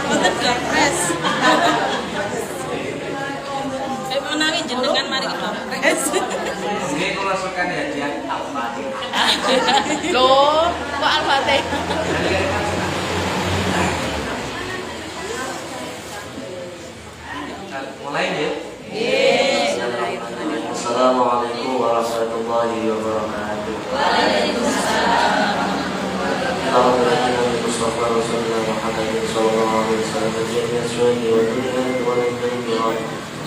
Mboten gapres. Menawi jenengan mari gapres. Ini kalau suka hadiah Al-Fatih. Loh, kok Al-Fatih? Mulai ya. Assalamualaikum warahmatullahi wabarakatuh. Waalaikumsalam. Mustafa Rasulullah Muhammadin sallallahu alaihi wasallam jami'an syuhadi wa dunyani wa al-kiram.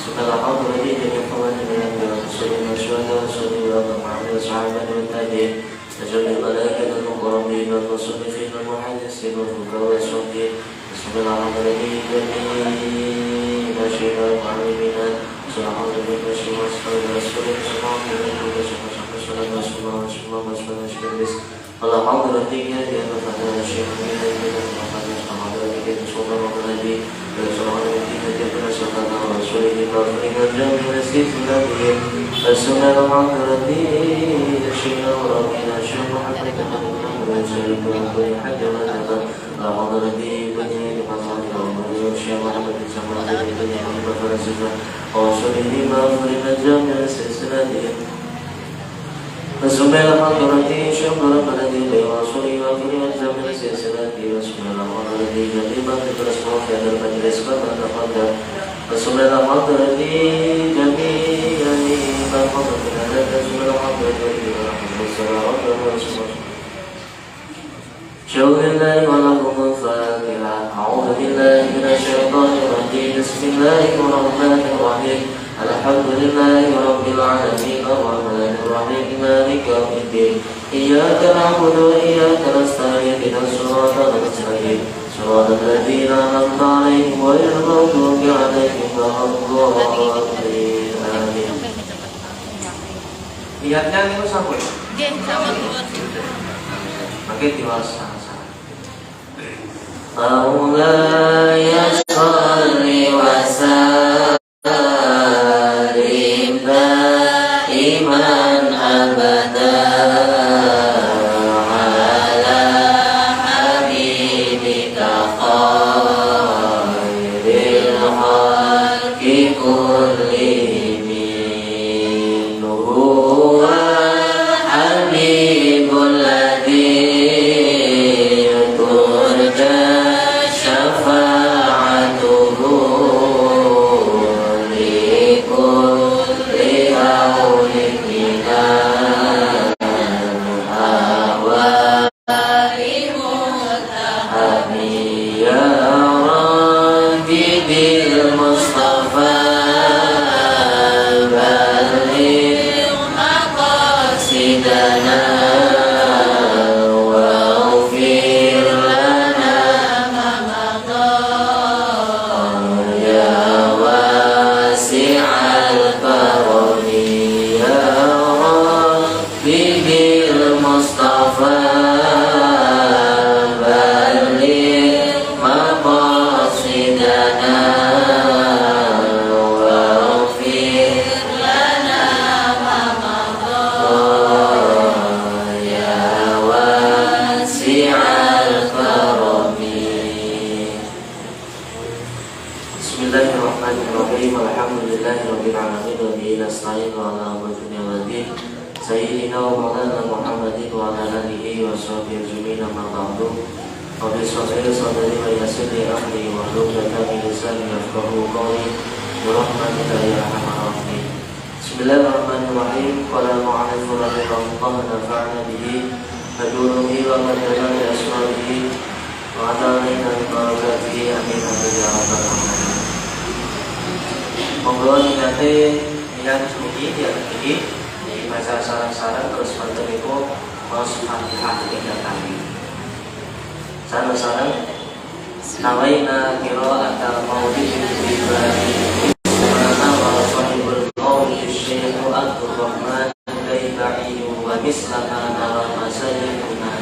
Subhanallah wa bihamdihi wa rasulina syuhada sallallahu alaihi wasallam wa tabi'in. Najul malaikatu al-muqarrabin wal musannifin wal muhaddisin wal fuqaha wal shuhada. Subhanallah wa bihamdihi wa syuhada al-mu'minin. Subhanallah wa bihamdihi wa syuhada Allah hadratinya di atas syekh ini dan hadratinya sallallahu alaihi wasallam kita bersama Rasulullah sallallahu alaihi wasallam hadrati syekh rabbina syekh Muhammad bin Salih hadrati bani Muhammad syekh Muhammad bin Salih bani Muhammad Rasulullah jami'an silsilah Bismillah al-Rahmanirrahim. Syukur alladhi bi rasuli wa fi al-zaman silsilati. Bismillah al-Rahmanirrahim. Jadi bagi berasal dari majlis pada tafadhal. Bismillah al-Rahmanirrahim. Jami'ani baqad ala bismillah al-Rahmanirrahim. Syaulillahi wa lahum al-Fatiha. A'udzu billahi minasy syaithanir rajim. Bismillahirrahmanirrahim. Alhamdulillahi rabbil alamin arrahmanir rahim maliki yaumiddin iyyaka na'budu wa iyyaka nasta'in ihdinas siratal mustaqim siratal ladzina an'amta 'alaihim ghairil maghdubi 'alaihim waladdallin amin. Niatnya niku sampai. Nggih, sampun. Pakai dewasa. Maulaya sholli wa sallim iman abada ala habibika khairil khalqi kullihim huwa habibul ladzi turja syafa'atuhu likulli awlikina awali ya Rabbi bil Mustafa baligh maqasidana waghfir lana ma madha ya wasi'al karami ya Rabbi bil Mustafa baligh maqasidana waghfir lana ma madha ya wasi'al karami. Bismillahirrahmanirrahim. Alhamdulillahirabbil alamin wa bihi nasta'in ala umuri dunya waddin. Sayyidina wa maulana Muhammadin wa ala alihi wa sahbihi ajma'in amma ba'du. Rabbi shrah li sadri wa yassir li amri wa hlul 'uqdatam min lisani yafqahu qawli bi rahmatika ya arhamar rahimin. Bismillahirrahmanirrahim. Qala mu'allif rahimahullah nafa'ana bihi wa bi wa madana bi asma'ihi wa ata'ina bi barakatihi amin ya rabbal alamin. Monggo niate yang suci dia iki dibaca sarang-sarang terus menteriku maos Fatihah 3 kali. Sarang-sarang nawaina qira'at al-maulid Ibrahim subhana wa sahibul maulid Syekh Abdul Rahman Al-Bai'i wa mislama ala masajiduna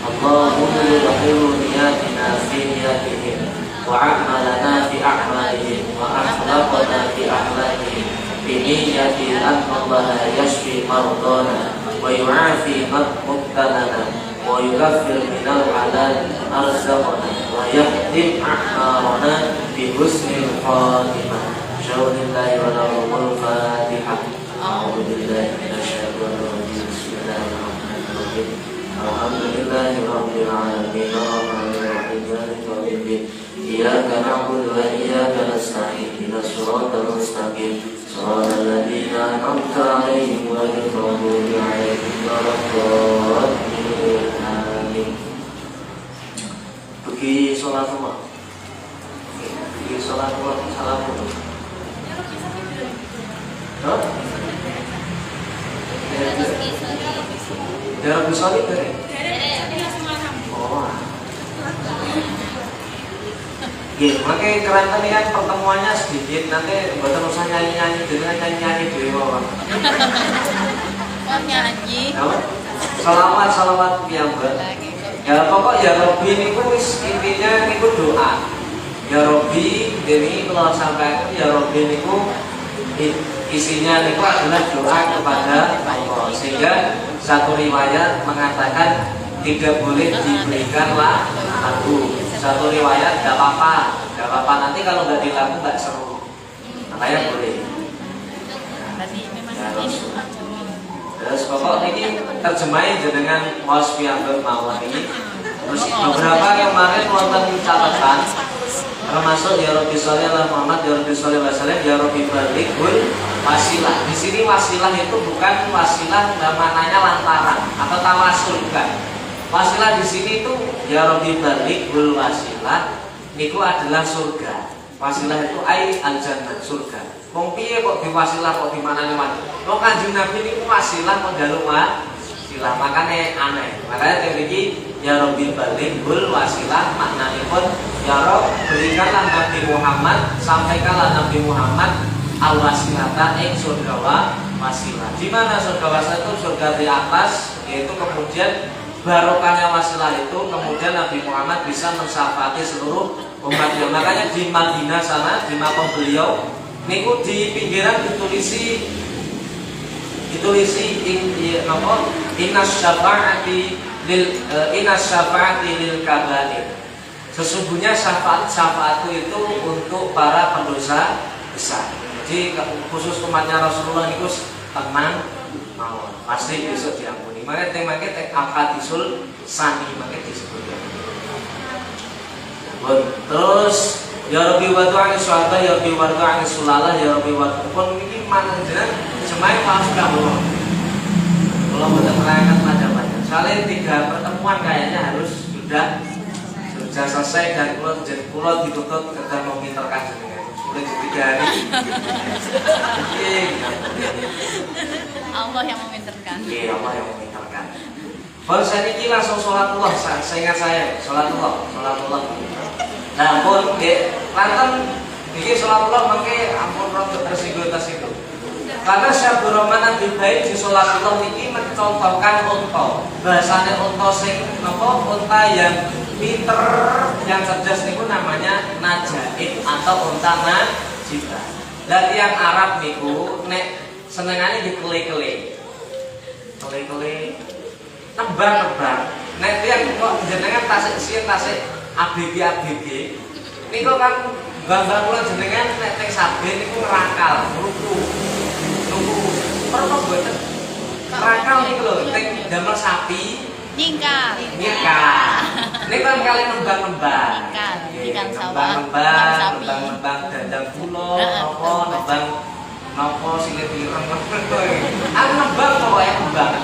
Allahumma yudhiru niyatina fi niyatihim wa a'malana fi a'malihim wa akhlaqana fi akhlaqihim bi niyyati anna Allah yashfi mardana wa yu'afi mubtalana wa yukaffir minal halal arzaqana wa khatim a'malana bi husnil khatimah. Bismillahirrahmanirrahim. Fatihah. A'udzu billahi minasyaitonir rajim. Bismillahirrahmanirrahim. Alhamdulillahirabbil alamin. Arrahmanir rahim. Maliki yaumiddin. Iyyaka na'budu wa iyyaka nasta'in. Ihdinas siratal mustaqim. Shiratal ladzina an'amta 'alaihim ghairil maghdubi 'alaihim waladdallin. Amin. Pergi sholat rumah. Pergi sholat rumah. Salam dulu. Hah? Darah besar ini dari? Oh. Ya, makanya kerantan ini kan pertemuannya sedikit. Nanti buat usah nyanyi-nyanyi dengan nyanyi-nyanyi di bawah. Oh, nyanyi. Apa? Salawat piyambak. Ya pokok ya Robi niku wis intinya niku doa. Ya Robi dene kalau sampai ya Robi niku isinya niku adalah doa kepada Allah. Sehingga satu riwayat mengatakan tidak boleh diberikan lagu. Satu riwayat gak apa-apa nanti kalau nggak dilakukan nggak seru. Makanya boleh. Ya, terus pokok ini terjemahin dengan wasfiyambel mawon ini. Terus beberapa kemarin wonten catatan termasuk ya Rabbi sholli ala Muhammad, ya Rabbi sholli wa sallim, ya Rabbi balighul wasilah. Di sini wasilah itu bukan wasilah namanya lantaran atau tawasul, bukan. Wasilah di sini itu ya Rabbi balighul wasilah niku adalah surga. Wasilah itu ai al-jannah, surga. Wong piye kok diwasilah kok dimanani mati. Wong Kanjeng Nabi niku wasilah kok njaluk wasilah, makane aneh. Makanya teori ya Rabbi balighul wasilah maknanipun ya Rabb berikanlah Nabi Muhammad, sampaikanlah Nabi Muhammad al-wasilata ing surga wasilah. Di mana surga wasilah itu? Surga di atas, yaitu kemudian barokahnya wasilah itu kemudian Nabi Muhammad bisa mensyafaati seluruh umatnya. Makanya di Madinah sana di makam beliau niku di pinggiran ditulisi innas syafaati lil kabair. Sesungguhnya syafaat itu untuk para pendosa besar. Jadi khusus umatnya Rasulullah niku tenang mawon, pasti besok diampuni. Makanya temanya akadisul sani makanya disebut. Terus ya Rabbi wa tu'ani syuhada, ya Rabbi wa tu'ani sulalah, ya Rabbi wa tu'pun ini mana jenang semai paham kamu. Kalau mau terangkan macam-macam. Soalnya 3 pertemuan kayaknya harus sudah selesai dan pulau ditutup kerja meminterkan jenengan. Sudah 3 hari. Allah yang meminterkan. Iya, Allah yang meminterkan. Baru saya ini langsung sholatullah, seingat saya sholatullah. Nah, pun lantan ini sholatullah mungkin ampun rotok tersinggung atas itu. Karena Syekh Rahman Abi Baik di sholatullah ini mencontohkan unta. Bahasanya unta sing napa? Unta yang pinter, yang cerdas niku namanya najaib atau unta najibah. Dan yang Arab niku nek senengane dikele-kele. Kele-kele nebang-nebang. Nek yang kok jenengan tasik ABG niku kan bangga kula jenengan nek teng saben niku ngerakal, ruku. Perlu mboten. Rakal niku lho teng damel sapi Nyingkar. Niku kan kali nembang-nembang. Ikan sawah, nembang dandang kula, nembang napa silit ireng. Aku nembang pokoke nembang.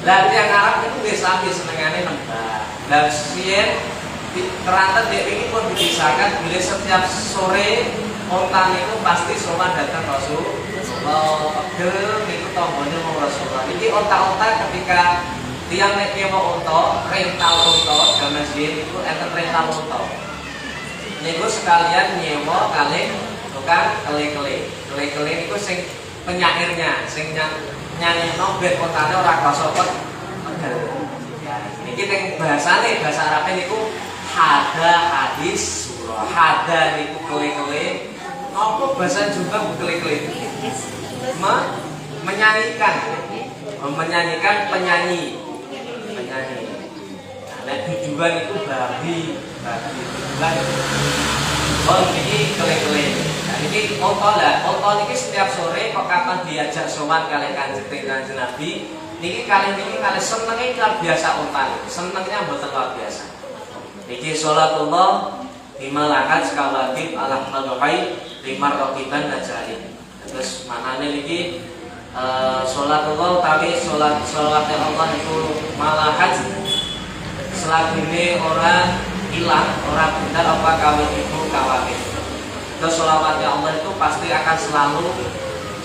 Lah yang Arab itu desa senengane nembang. Lah sien keranten dia ini pun dibisarkan bila setiap sore onta itu pasti semua datang Rasulullah. Pegel itu tombolnya mau Rasulullah. Ini onta-onta ketika tiang nek mau onta, rental onta, zaman sih itu enten rental onta. Niku sekalian nyewa kali tukang kele-kele. Kele-kele itu sing penyairnya, sing nyanyi nobet ontane ora krasa pegel. Niki teng bahasane bahasa Arabnya niku hada hadis surah. Hada niku kele-kele. Apa bahasa juga kele-kele? Menyanyikan penyanyi. Nek tujuan itu babi. Oh, ini kele-kele. Nah, ini onto lah. Onto ini setiap sore kok kapan diajak sowan kali Kanjeng Nabi. Niki kali senengnya luar biasa onta. Senengnya mboten luar biasa. Niki sholatullah lima lakat sekawatib alam maluhai lima rokiban najain. Terus maknanya niki sholatullah tapi sholatnya Allah itu malahat selagine orang hilang, orang benar apa kawin ibu kawin. Terus sholawatnya Allah itu pasti akan selalu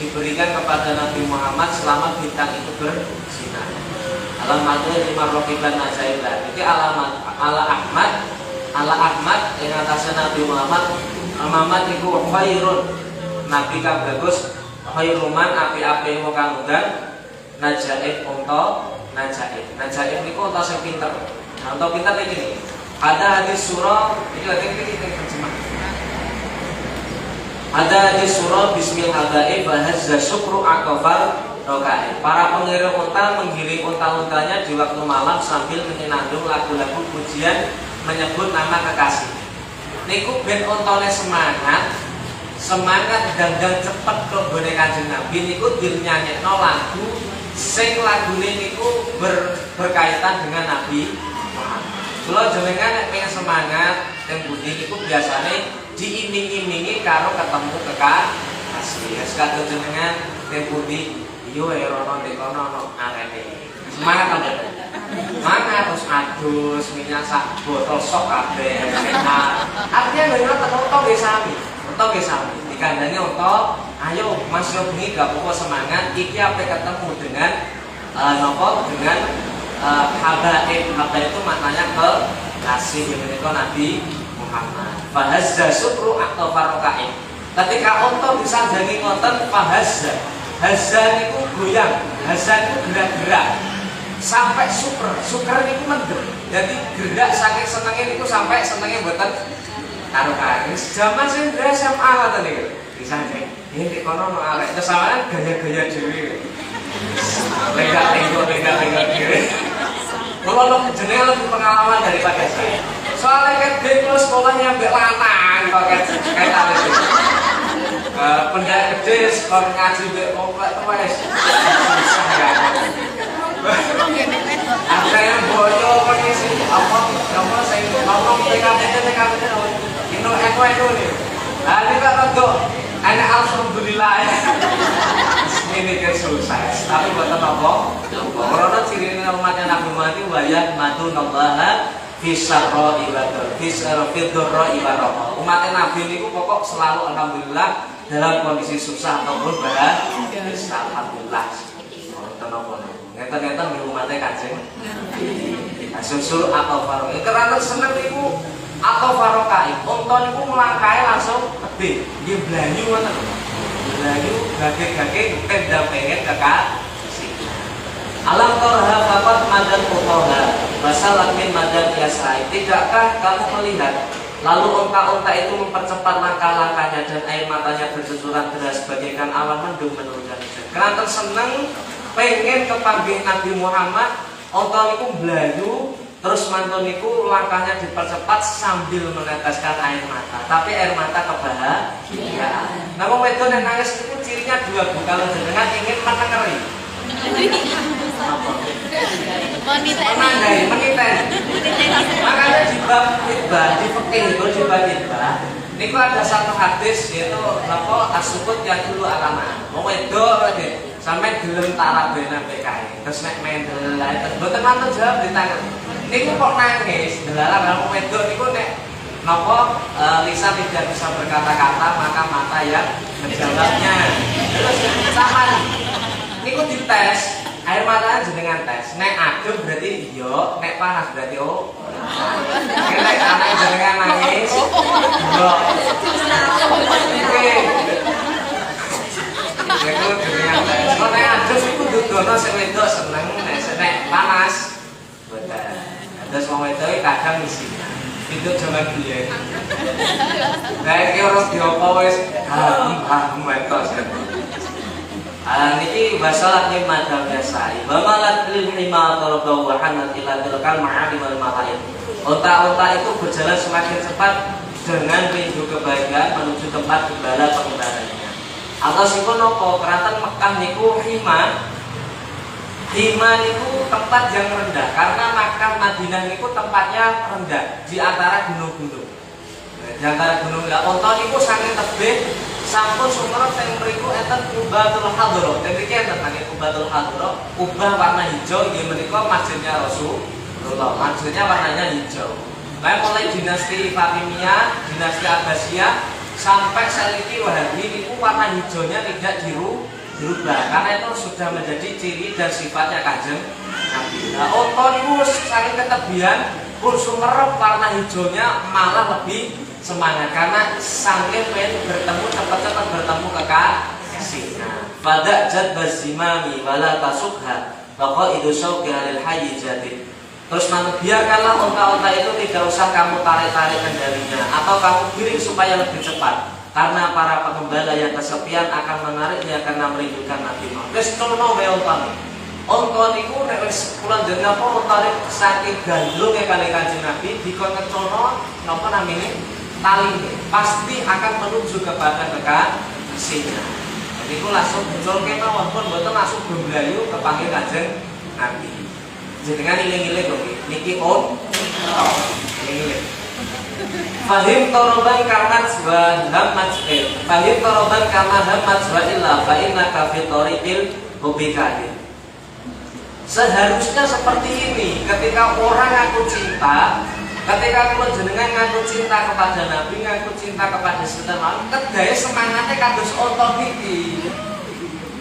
diberikan kepada Nabi Muhammad selama bintang itu bersinar. Alamatnya lima rokiban najaibah. Jadi alamat ala Ahmad yang atasnya Nabi Muhammad itu khairun. Nabi kang bagus khairuman api-api kang udan najaib untuk najaib niku untuk sing pinter. Nah, untuk pinter iki ada hadis surah ini lagi kita terjemah. Ada hadis surah Bismillahirrahmanirrahim bahasa syukru akofar rokaat. Para pengiring unta menggiring unta-untanya di waktu malam sambil menyenandung lagu-lagu pujian menyebut nama kekasih. Niku ben untane semangat dan cepet ke gone Kanjeng Nabi niku dinyanyekno lagu sing lagune niku berkaitan dengan Nabi Muhammad. Kalau jenengan nek pengen semangat teng budi niku biasane diiming-imingi karo ketemu kekasih. Sekadung jenengan teng budi yo rono dekono ono arene. Semangat ta? Semangat terus adus minyak sak botol sok kabeh enak. Artinya bener tetep nggih sami. Unta nggih sami. Dikandani unta, ayo Mas yo bengi gak apa semangat iki ape ketemu dengan dengan habaib itu maknanya kekasih menika Nabi Muhammad. Fahazza syukru atau farokain. Ketika unta disandangi ngoten fahazza. Hazza niku goyang, hazza niku gerak-gerak. Sampai super niku mendem. Jadi gerak saking senenge niku sampai senenge mboten karo-karo. Zaman sing SMA ngoten niku. Disanding. Iki kono ono arek kesamaan gaya-gaya dhewe. Lega-lega dhewe. Kalau jenenge lebih pengalaman daripada saya. Soalnya kan dulu sekolahnya ambek lanang kayak tadi. Pendak gede sekolah ngaji mbek komplek wis. Susah ya. Akhirnya boyo kondisi apa saya ngomong TKP ini eko nih. Nah ini kan untuk anak alhamdulillah ya. Ini kan susah, tapi buat apa? Karena ciri umatnya Nabi Muhammad itu wayat matu nabaha fisarro ibadah, fisarro ibadah. Umatnya Nabi ini pokok selalu alhamdulillah dalam kondisi susah ataupun bahagia. Alhamdulillah. Ngeten-ngeten di umatnya Kanjeng. Susul atau farokai. Karena seneng itu atau farokai. Unta itu melangkai langsung gede. Dia blanyu ngoten. Blanyu gage-gage tenda pengen kekasih. Alam torha bapak madan utoha masalah min madan yasai. Tidakkah kamu melihat lalu unta-unta itu mempercepat langkah-langkahnya dan air matanya bercucuran deras bagaikan awan mendung menurunkan hujan. Karena terseneng pengen kepanggih Nabi Muhammad, unta itu belayu terus mantun itu langkahnya dipercepat sambil meneteskan air mata. Tapi air mata kebahagiaan. Nah, wong wedok yang nangis itu cirinya dua bu. Kalau jenengan ingin menengeri. Meniteni. Makanya di bab khitbah, di fikih itu di bab khitbah, niku ada satu hadis yaitu apa asukut yang dulu alama. Wong wedok sampai gelem tarabena PKI. Terus nek mendel mboten mantun jawab ditanya. Niku kok nangis? Delalah wong wedok niku nek napa lisan tidak bisa berkata-kata maka mata yang menjawabnya. Terus sama niku dites air matanya jenengan tes. Nek adem berarti iya, nek panas berarti oh. Nek anak jenengan nangis. Yo. Oke. Niku jenengan tes. Nek adem iku dudono sing wedok seneng, nek panas boten. Terus wong wedok kadang isi. Itu jaman biyen. Nek iki ora diopo wis wetos. Niki masalah madhab biasa. Wa malat lil hima tarabahu wa hanat ila tilkal ma'alim wal mahayat. Onta-onta itu berjalan semakin cepat dengan rindu kebahagiaan menuju tempat gembala pengembalanya. Atau sipun nopo keratan Mekah niku hima. Hima niku tempat yang rendah karena Makkah Madinah niku tempatnya rendah di antara gunung-gunung. Di antara gunung lah onta niku saking tebih sampun sumerep teng mriku enten Qubatul Hadra. Teng mriki enten nggih Qubatul Hadra, kubah warna hijau nggih menika masjidnya Rasulullah. Masjidnya warnanya hijau. Lalu mulai dinasti Fatimiyah, dinasti Abbasiyah sampai Saliki Wahabi niku warna hijaunya tidak dirubah karena itu sudah menjadi ciri dan sifatnya Kanjeng Nabi. Nah, onta niku saking ketebihan pun sumerep warna hijaunya malah lebih semangat karena saking pengen bertemu cepat-cepat bertemu kekasih. Nah, pada jad bazimami wala tasukha bahwa itu syauqi alil hayy jadid. Terus biarkanlah onta-onta itu tidak usah kamu tarik-tarik kendalinya atau kamu giring supaya lebih cepat karena para pengembala yang kesepian akan menariknya karena merindukan Nabi Muhammad. Wis cono wae onta. Onta niku nek wis kula jeneng apa onta saking gandrunge kali Kanjeng Nabi dikon ngecono napa namine taline pasti akan menuju kepada kekasihnya. Niku langsung muncul kemawon pun mboten langsung bemblayu kepanggih Kanjeng Nabi. Jenengan iling-iling kok niki on iling-iling. Fahim toroban karmat wa hammat Fahim toroban karmat hammat wa illa fa innaka fi tariqil hubikahi. Seharusnya seperti ini ketika orang ngaku cinta, ketika kula jenengan ngaku cinta kepada Nabi, ngaku cinta kepada Sayyidina Muhammad, kedaya semangatnya kados onta niki.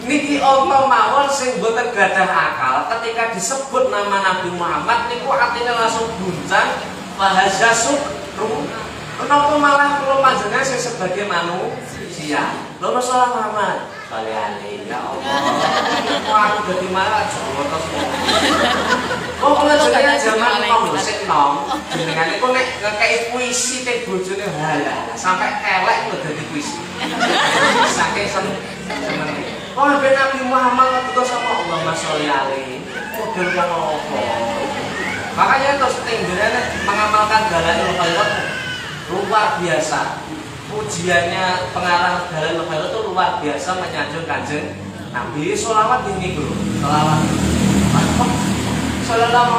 Niki onta mawon sing boten gadah akal ketika disebut nama Nabi Muhammad niku artinya langsung guncang bahasa sukru. Kenapa malah kula panjenengan sing sebagai manusia? Lho masalah Muhammad. Baliane ya Allah. Kok aku dadi malah jowo semua. Oh kula jenengan zaman nom sik nom. Jenengan niku nek ngekeki puisi teh bojone halah sampai elek lho dadi puisi. Saking seneng. Oh, Nabi Muhammad itu sama Allah Masya alaihi model yang apa? Makanya terus tinggalnya mengamalkan Dalailul Khairat luar biasa. Pujiannya pengarang Dalailul Khairat itu luar biasa menyanjung Kanjeng Nabi. Sholawat ini bro, sholawat. Sallallahu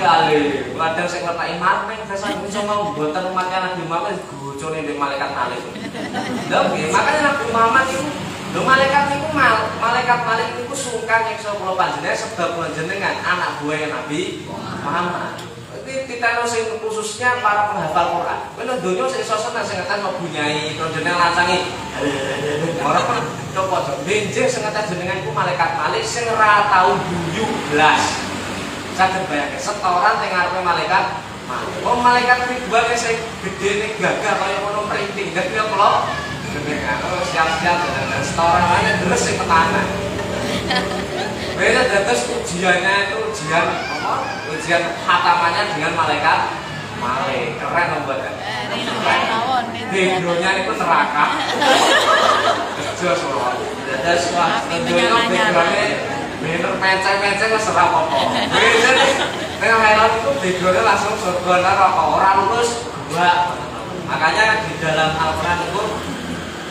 alaihi. Kadang sing ngertaki marmeng biasa bisa mau buatan umatnya Nabi Muhammad gocone ning malaikat malik. Lha makanya Nabi Muhammad itu lho malaikat niku malaikat malik niku sungkan nyiksa kula panjenengan sebab panjenengan anak buah Nabi Muhammad. Iki titano sing khususnya para penghafal Quran. Kowe nang donya sing iso seneng sing ngeten mau bunyai panjenengan lancangi. Ora pun coba benjing sing ngeten jenengan iku malaikat malik sing ora tau guyu blas. Saged bayangke setoran teng ngarepe malaikat malik. Wong malaikat Ridwan sing gedene gagah kaya ngono printing. Dadi kula siap-siap dan setoran aja terus sing tenanan. Beda terus ujiannya itu ujian apa? Ujian khatamannya dengan malaikat malik. Keren membuatnya. Backgroundnya itu neraka. Jelas loh. Terus wah, itu backgroundnya bener menceng-menceng serap apa. Beda nih. Tengah Thailand itu backgroundnya langsung surga neraka. Orang lulus dua. Makanya di dalam Al-Quran itu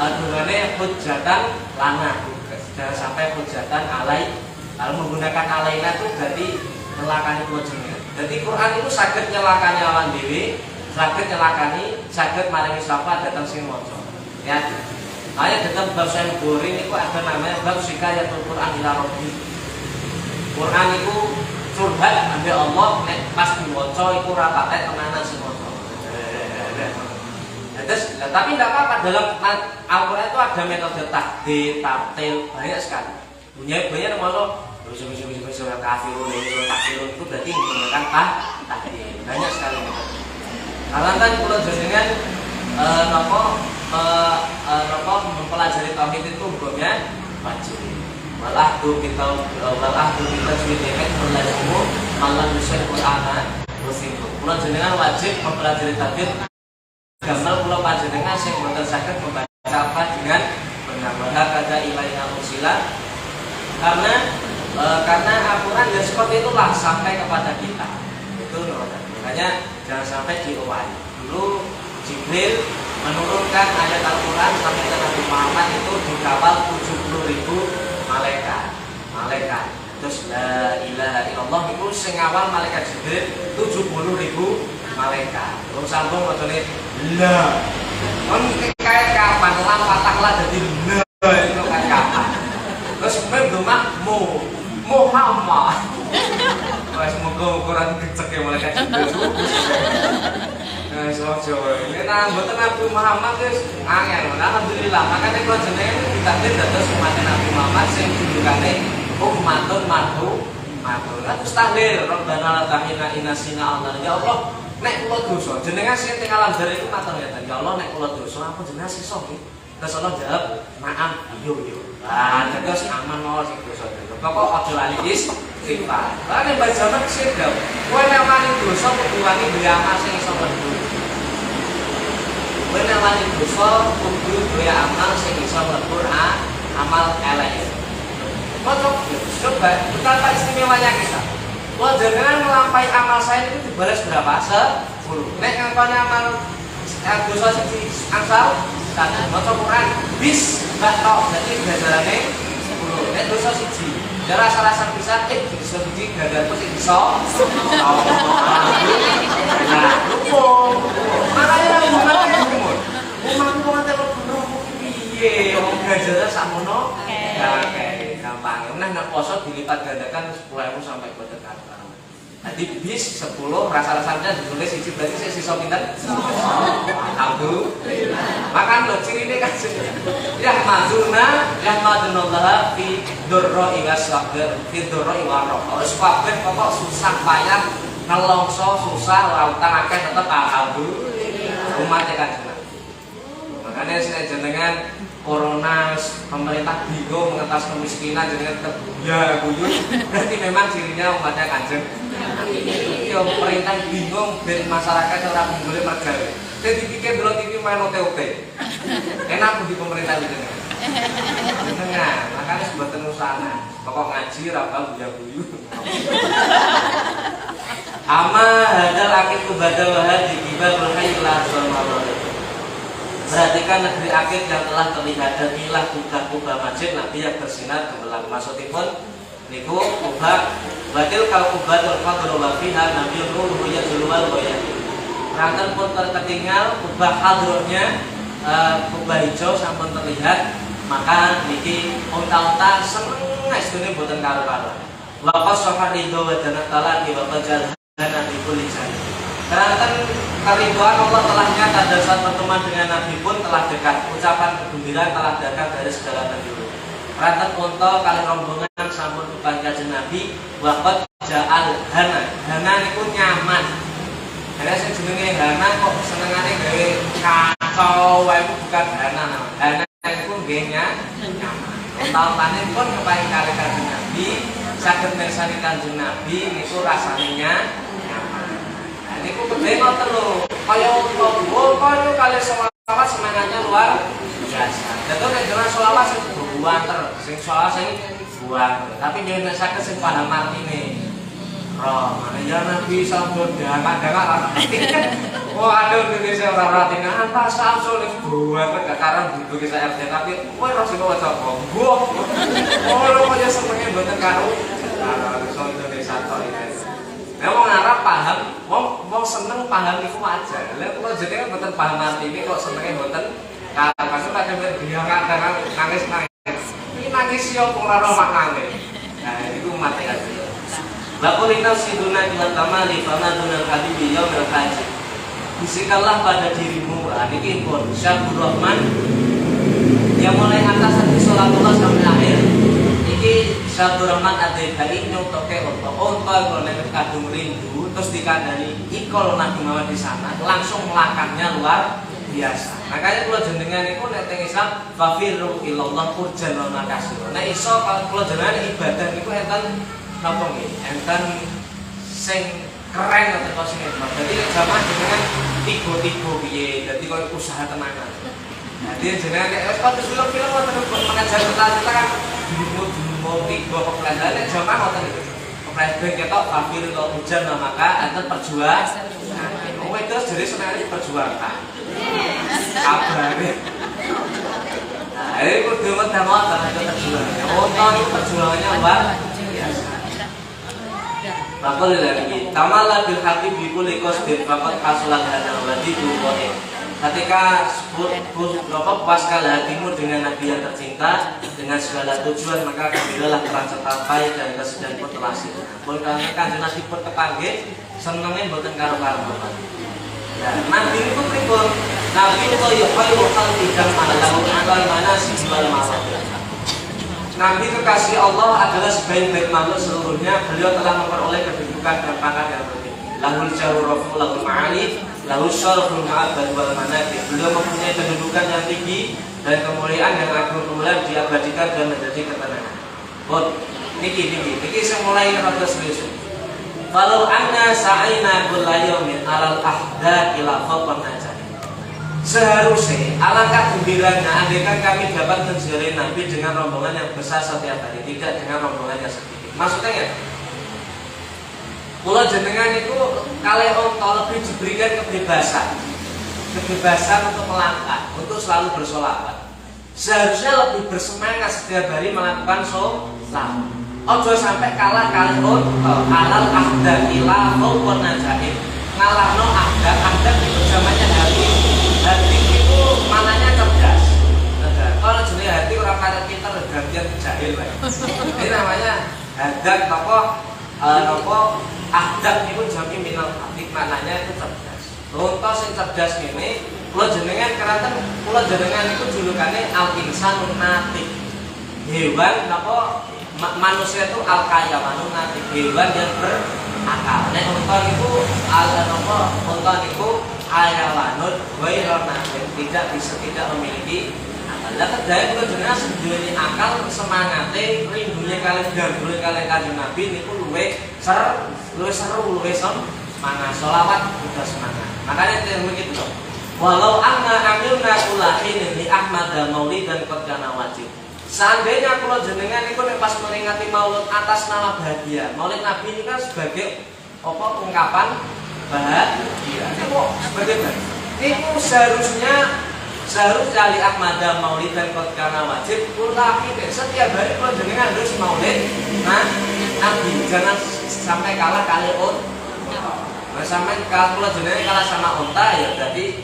adungannya hujatan lana, jangan sampai hujatan alai. Kalau menggunakan alaina itu berarti nyelakani kewajiban. Jadi Quran itu sakit nyelakani awan dewi, sakit nyelakani, sakit maringi sapa datang sing maca. Ya, makanya dalam bab yang boring itu ada namanya bab sikayatul Quran ila rabbi. Quran itu curhat ambil Allah, nek pas diwaca itu rapate tenanan sing maca. Terus, tapi tidak apa-apa dalam Al-Quran itu ada metode takdir, tartil, banyak sekali. Punya banyak maksud kafirun, takdirun itu berarti menggunakan takdir. Banyak sekali metode. Karena kan kalau jenengan mempelajari tauhid itu hukumnya wajib. Walahdu kita suwidikan melajamu malam yusyrik Qur'ana musibah. Kalau jenengan wajib mempelajari tauhid. Gambar pulau panjenengan sing boten saged membaca apa dengan benar kata ilaina usila karena Al-Quran ya seperti itulah sampai kepada kita itu makanya jangan sampai diowahi. Dulu Jibril menurunkan ayat Al-Quran sampai ke Nabi Muhammad itu dikawal 70.000 malaikat. Terus la ilaha illallah itu sing ngawal malaikat Jibril 70.000 malaikat. Terus sambung macane la. Kon kayak kapan lam patahlah dadi la itu kayak kapan. Terus memang Muhammad. Wes muga ukuran kecek malaikat Jibril. Nah, sojo. Ini mboten Nabi Muhammad wis angel. Alhamdulillah, makanya kula jenenge ditakdir dados umat Nabi Muhammad sing julukanne ummatun madhu. Terus tahlil Rabbana la tahina inasina Allah. Ya Allah, nek kula dosa, jenengan sing teng alam dhar iku matur ngeten. Ya Allah, nek kula dosa, apa jenengan sisa nggih? Terus Allah jawab, "Maaf, yo." Lah, terus aman mawon sing dosa. Pokok aja lali istighfar. Lah nek bajaman sing dawuh, kowe nek wani dosa kudu wani duwe amal sing iso mlebu. Kowe nek wani dosa kudu duwe amal sing iso mlebu amal elek. Coba betapa istimewanya kita. Kalau jangan melampaui amal saya itu dibalas berapa? 10. Nek ngakoni amal dosa siji angsal 1. Maca Quran bis gak tok, berarti ganjarane 10. Nek dosa siji, ya rasa-rasa bisa dosa siji ganjarku sing iso. Nah, lupa. Makanya umur. Umur ate bener piye? Wong ganjarane sakmono. Oke, gampang. Nek poso dilipat gandakan 10.000 sampai boten karuan. Nanti bis 10 rasa-rasanya ditulis siji berarti sing sisa pinten? Alhamdulillah. Makan lho cirine kan Yahmadunallah fi dzarra'i wasabr fi dzarra'i wa raha. Wis kabeh pokok susah payah nelongso susah lautan akeh tetep alhamdulillah. Umat kan. Makanya saya jenengan corona pemerintah bingung mengentas kemiskinan jenengan tetep ya guyu. Berarti memang cirinya umatnya Kanjeng. Iya pemerintah bingung ben masyarakat ora boleh mergawe. Saya dipikir dulu TV main OTT. Enak di pemerintah jenengan. Jenengan, makanya sebutan usaha. Pokok ngaji ra guyu-guyu. Ama hadal akid kubadal wahad dikibal hayla sallallahu. Perhatikan negeri akid yang telah terlihat dan inilah kubah-kubah masjid Nabi yang bersinar gemerlap. Maksudipun niku kubah batil kal kubah terfadrul fiha Nabi ruhu ya julwal boya. Ranten pun tertinggal kubah hadrohnya kubah hijau sampun terlihat, maka niki unta-unta seneng estune boten karo-karo. Wa qashafa ridho wa janatala di wa qajal nabi kulisan. Ranten keriduan Allah telah nyata dan saat pertemuan dengan Nabi pun telah dekat. Ucapan kegembiraan telah dekat dari segala penjuru. Ranten unta kali rombongan sampun beban kanjeng Nabi waqad ja'al hana niku nyaman. Karena sing jenenge hana kok senengane gawe kacau wae bukan hana. Hana niku nggih nyaman. Unta-untane pun keparing kali kanjeng Nabi, saged mirsani kanjeng Nabi niku rasane nyaman. Niku gede ngoten lho, kaya kaya kali selawat semangatnya luar biasa. Dadi nek jenengan selawat sing buanter, sing selawat sing buanter. Tapi yen nek saged sing paham artine. Roh, mane ya Nabi sabdo dangak-dangak. Oh, aduh Indonesia ora ratine antas samsul buanter kekaran butuh kisah RT tapi kowe ora sing waca apa. Oh, lho kaya senenge mboten karo iso Indonesia tok iki. Nah, wong Arab paham, wong seneng paham iku wajar. Lah kula jenengan mboten paham artine kok senenge mboten kadang kadang kadang nangis. Iki nangis yo ora ora maknane. Nah, iku mate kan. La qulina siduna ila tamali fama dunal habibi yaumil haji. Bisikanlah pada dirimu, niki pun Syabur Rahman yang mulai atas sampai salatullah sampai akhir. Iki Syabur Rahman ade bali nyotoke onto kalau nek kadung rindu terus dikandani ikol Nabi Muhammad di sana langsung melakannya luar biasa. Makanya kula jenengan niku nek teng Islam fafiru ilallah urjan wa makasir. Nek iso kalau kula jenengan ibadah niku enten napa nggih? Enten sing keren atau kok sing hebat. Dadi jamaah jenengan tigo-tigo piye, dadi koyo usaha tenanan. Dadi jenengan nek sepatu film-film wonten mengajar kita kan mau tiga kepelajaran jamaah ngoten iki. Kepelajaran ketok kafir atau hujan maka enten perjuangan Wong wedok jadi senengane perjuangan. Kabare. Nah, ini kudu medamot itu perjuangannya. Unta itu perjuangannya luar biasa. Maka lagi, tamala bil hati bikul ikos bin fakat hasulat hadal wadi dukoin. Ketika puaskan hatimu dengan Nabi yang tercinta dengan segala tujuan, maka kabilalah terang tercapai dan kesedihan pun telah siap. Pun karena kanjeng Nabi pun kepanggil senengnya buatan karo-karo. Nah, Nabi itu pripun? Nabi itu yukhairu khalqi jam'an lahu akal manasik wal ma'ruf. Nabi kekasih Allah adalah sebaik-baik makhluk seluruhnya. Beliau telah memperoleh kedudukan dan pangkat yang tertinggi. Lahul jawrafu lahul ma'ali, lahul syaraful ma'abad wal manaqib. Beliau mempunyai kedudukan yang tinggi dan kemuliaan yang agung, kemuliaan diabadikan dan menjadi ketenangan. Bon, niki saya mulai rada serius. Walau anna sa'ina kulla yawmin 'alal ahda ila fawqan najah. Seharusnya alangkah gembiranya andaikan kami dapat menjalin Nabi dengan rombongan yang besar setiap hari, tidak dengan rombongan yang sedikit. Maksudnya ya, pulau jenengan itu kalau lebih diberikan kebebasan untuk melangkah, untuk selalu bersolawat. Seharusnya lebih bersemangat setiap hari melakukan solawat. Ojo sampai kalah kali alal ahda ila fawqan najah. Ngalahno ahda itu zamannya hati. Hati itu mananya cerdas. Kalau jenis hati orang kaya kita gantian jahil, Pak. Ini namanya hadat nopo ahdat itu jami minal hati, mananya itu cerdas. Contoh sing cerdas ini, kula jenengan keranten, kula jenengan itu julukannya al-insanun natik. Hewan nopo manusia itu al-kayamanun natik, hewan yang berakal. Nek unta itu unta itu hayawanun wairanatin, tidak memiliki akal. Lah kedaya kula jenengan sedune akal, semangate rindunya kalian gambule kalian kanjeng Nabi niku luwih seru, luwih semangat. Sholawat udah semangat. Makanya ilmu gitu. Walau anna amilna kulahin li Ahmad Maulid dan qadana wajib. Seandainya kula jenengan niku nek pas meringati Maulid atas nama bahagia. Maulid Nabi ini kan sebagai ungkapan bahagia. Sebagai itu seharusnya li Ahmad Maulid dan qadana wajib. Kula setiap hari kula jenengan harus Maulid Nabi, jangan sampai kalah kali Nah, sampai kalau jenengan kalah sama unta ya berarti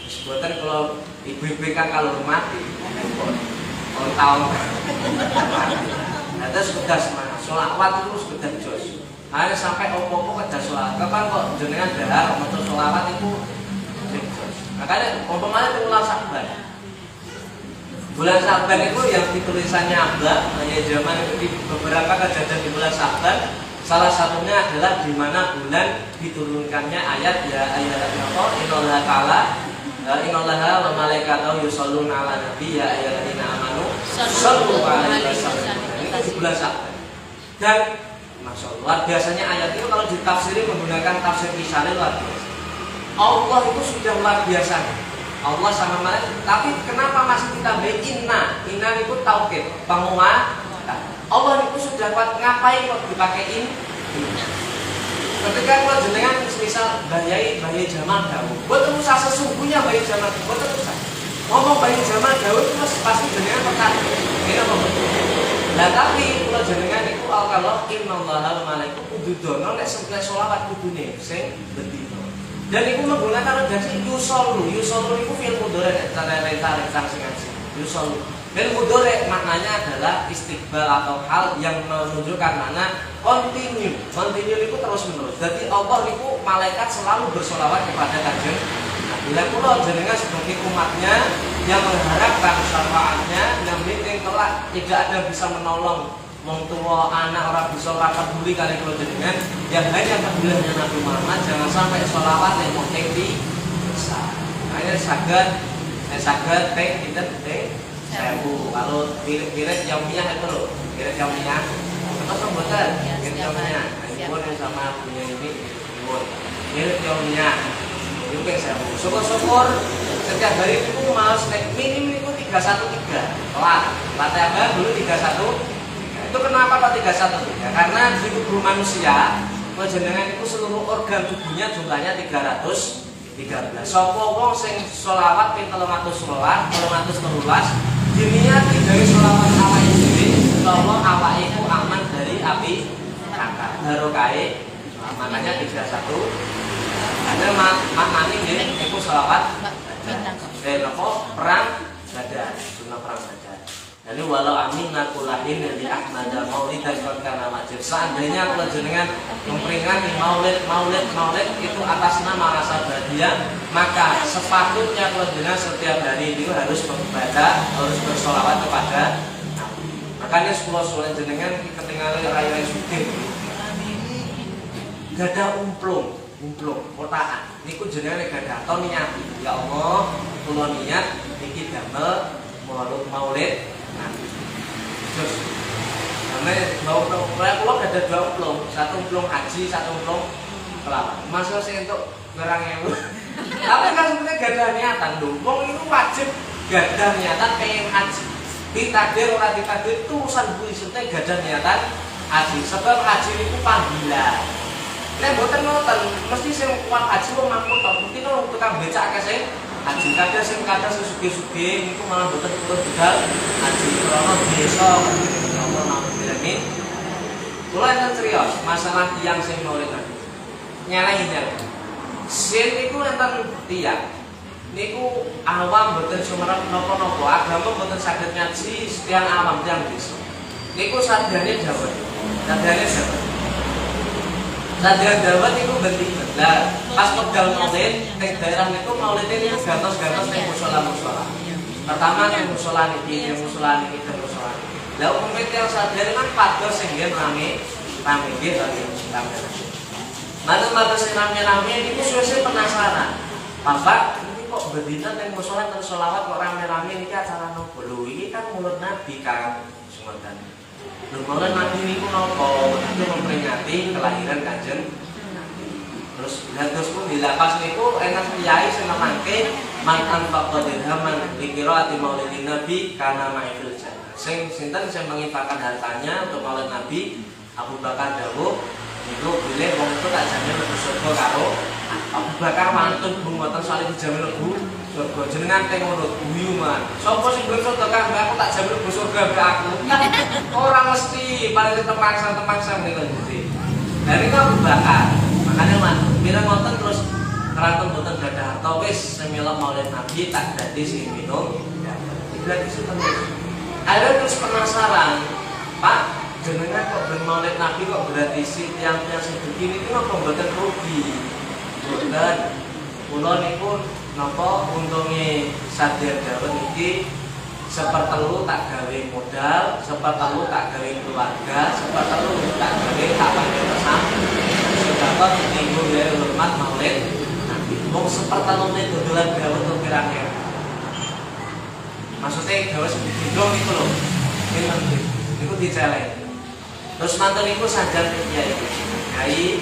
sebutan kalau ibu-ibu kan kalau mati unta nah, itu sudah semangat sholawat itu sudah jos hanya sampai opo-opo kerja sholawat kapan kok jenengan dahar untuk sholawat itu jos makanya umpamanya itu bulan Saban itu yang ditulisannya Abda hanya zaman itu di beberapa kejadian di bulan Saban. Salah satunya adalah di mana bulan diturunkannya ayat ya ayat apa innallaha ta'ala innallaha wa malaikatahu yusholluna 'alan nabi ya ayyuhalladzina amanu shallu 'alaihi wasallam. Ini di bulan Saban. Dan masyaallah luar biasanya ayat itu kalau ditafsiri menggunakan tafsir Kisaril luar biasa. Allah itu sudah luar biasa. Allah sama malaikat. Tapi kenapa masih ditambahin inna? Inna itu taukid, penguat. Allah itu sudah kuat, ngapain kok dipakein? Ketika kalau jenengan misal bayai Jamal Daud, buat usah sesungguhnya bayai Jamal Daud, buat usah ngomong bayai Jamal Daud itu pasti jenengan pertanyaan. Ini apa betul? Nah tapi kalau jenengan itu kalau innallaha wa malaikatahu kududono nek sampai sholawat kudune sing bedino. Dan itu menggunakan redaksi yusolu itu fil mudhari cara rencang sing yusolu. Dan mudhari maknanya adalah istiqbal atau hal yang menunjukkan mana continue itu terus menerus. Jadi Allah itu malaikat selalu bersolawat kepada kanjeng. Bila kula jenengan sebagai umatnya yang mengharapkan syafaatnya, yang penting kelak tidak ada bisa menolong wong tua anak orang bisa ora peduli kali kula jenengan, yang hanya peduli hanya Nabi Muhammad. Jangan sampai sholawat yang penting bisa. Hanya saged kita sewu kalau kirim jauhnya itu loh kirim jauhnya terus mboten kirim jauhnya ibu sama punya ini ibu kirim jauhnya itu kayak sewu syukur setiap hari itu mau snack minim itu 313 latih apa dulu 313 itu kenapa kok 313 karena di tubuh manusia Panjenengan itu seluruh organ tubuhnya jumlahnya 313. Sapa wong sing selawat ping 311, 313 diniati dari selawat awake dhewe utawa awake iku aman dari api neraka. Barokahe makanya 31. Ada maknane nggih iku selawat napa perang Badar, sunah perang Badar. Jadi walau amin nakulahin di Ahmad Maulid dan karena wajib. Seandainya kalau jenengan memperingati maulid itu atas nama rasa bahagia, maka sepatutnya kalau jenengan setiap hari itu harus membaca, harus bersolawat kepada Nabi. Makanya sekolah jenengan ketinggalan raya sugih. Gada umplung kotaan. Niku jenengan gada atau niat. Ya Allah, kula niat iki damel maulid Nabi. Terus mau pulau ada 2 umplung, 1 umplung haji, 1 umplung kelapa. Masuk sih untuk barang yang tapi kan sebenarnya gak ada niatan dong. Wong itu wajib gak ada niatan pengen haji. Ditakdir ora ditakdir itu urusan bui sebetulnya gak ada niatan haji. Sebab haji itu panggilan. Nek mboten ngoten, mesti sing kuat haji wong mampu to. Mungkin wong tukang becak sing haji kadang sing sugih-sugih niku malah mboten purun budal haji krana desa. Allah nami. Kula enten criyos masalah tiyang sing maulid Nabi. Nyeleh-nyeleh. Sin niku enten tiyang. Niku awam mboten sumerep napa-napa, agama mboten saged ngaji tiyang awam tiyang desa. Niku sadane dawet. Sadane dawet. Sadane dawet niku bentik belar. Pas wekdal maulid teng daerah niku maulid niku gantos-gantos teng musala-musala. Pertama teng musala niki, teng musala niki, teng musala. Lah umumé tiyang sadane kan pados sing nggih rame nggih rame. Mana sing rame-rame niku suwe-suwe penasaran. Bapak ini kok berdina teng musala terus selawat kok rame-rame niki acara nopo lho? Iki kan mulut Nabi Kang Sumedan. Lho maulid Nabi niku napa? Itu memperingati kelahiran Kanjeng Nabi. Terus pun dilapas niku enak kiai sing nemangke mantan faqad dirhaman dikiraati maulidin Nabi kana ma'ifil jannah. Sing sinten sing menginfakkan hartanya untuk maulid Nabi Abu Bakar dawuh niku bilih wong itu tak jamin mlebu surga karo Abu Bakar mantun bung mboten saling dijamin mlebu surga. Jenengan teng ngono guyu man. Sapa sing mlebu surga kan aku tak jamin mlebu surga mbek aku. Ora mesti paling temangsa niku ngerti. Dari Abu Bakar. Makanya mantun mira ngoten terus keranten mboten gadah harta wis semilok maulid Nabi tak dadi sing minum. Berarti terus. Akhirnya terus penasaran, Pak, jenengan kok bermaulid Nabi kok berarti si tiang-tiang sing begini itu napa mboten rugi? Mboten. Kula niku napa untunge sadar dawuh niki sepertelu tak gawe modal, sepertelu tak gawe keluarga, sepertelu tak gawe tak pakai pesan. Sebab minggu ya hormat maulid Nabi. Wong sepertelu ne dodolan gawe to kira-kira. Maksudnya gawe sing digendong niku lho. Niku dicelek. Terus mantan niku sadar ya iku. Kiai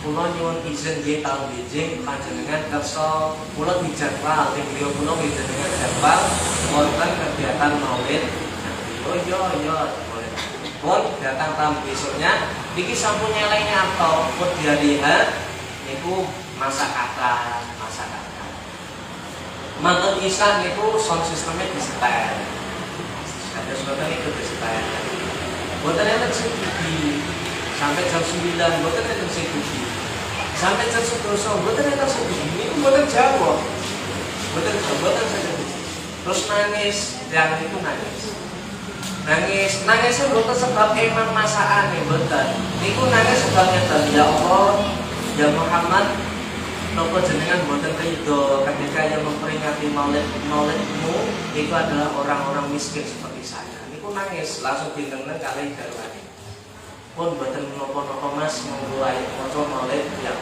kula nyuwun izin nggih taun bijing panjenengan kersa kula dijadwal ing griya kula panjenengan jadwal wonten kegiatan maulid. Oh iya boleh. Pun datang tamu besoknya niki sampun nyelenge atau pun dialihat niku masak kata. Mantan Isa niku sound sistemnya disetel. Ada sebabnya niku disetel. Boten enten sing sampai jam 9 boten enten sing sampai jam 11 boten enten sing niku boten jawab. Boten sing terus nangis, yang itu nangis boten sebab emang masakane boten. Niku nangis sebabnya ya Allah, ya Muhammad, nopo jenengan boten ridho ketika yang memperingati maulidmu itu adalah orang-orang miskin seperti saya. Niku nangis langsung dintengen kali garwane. Pun boten nopo-nopo Mas mulai maca maulid ya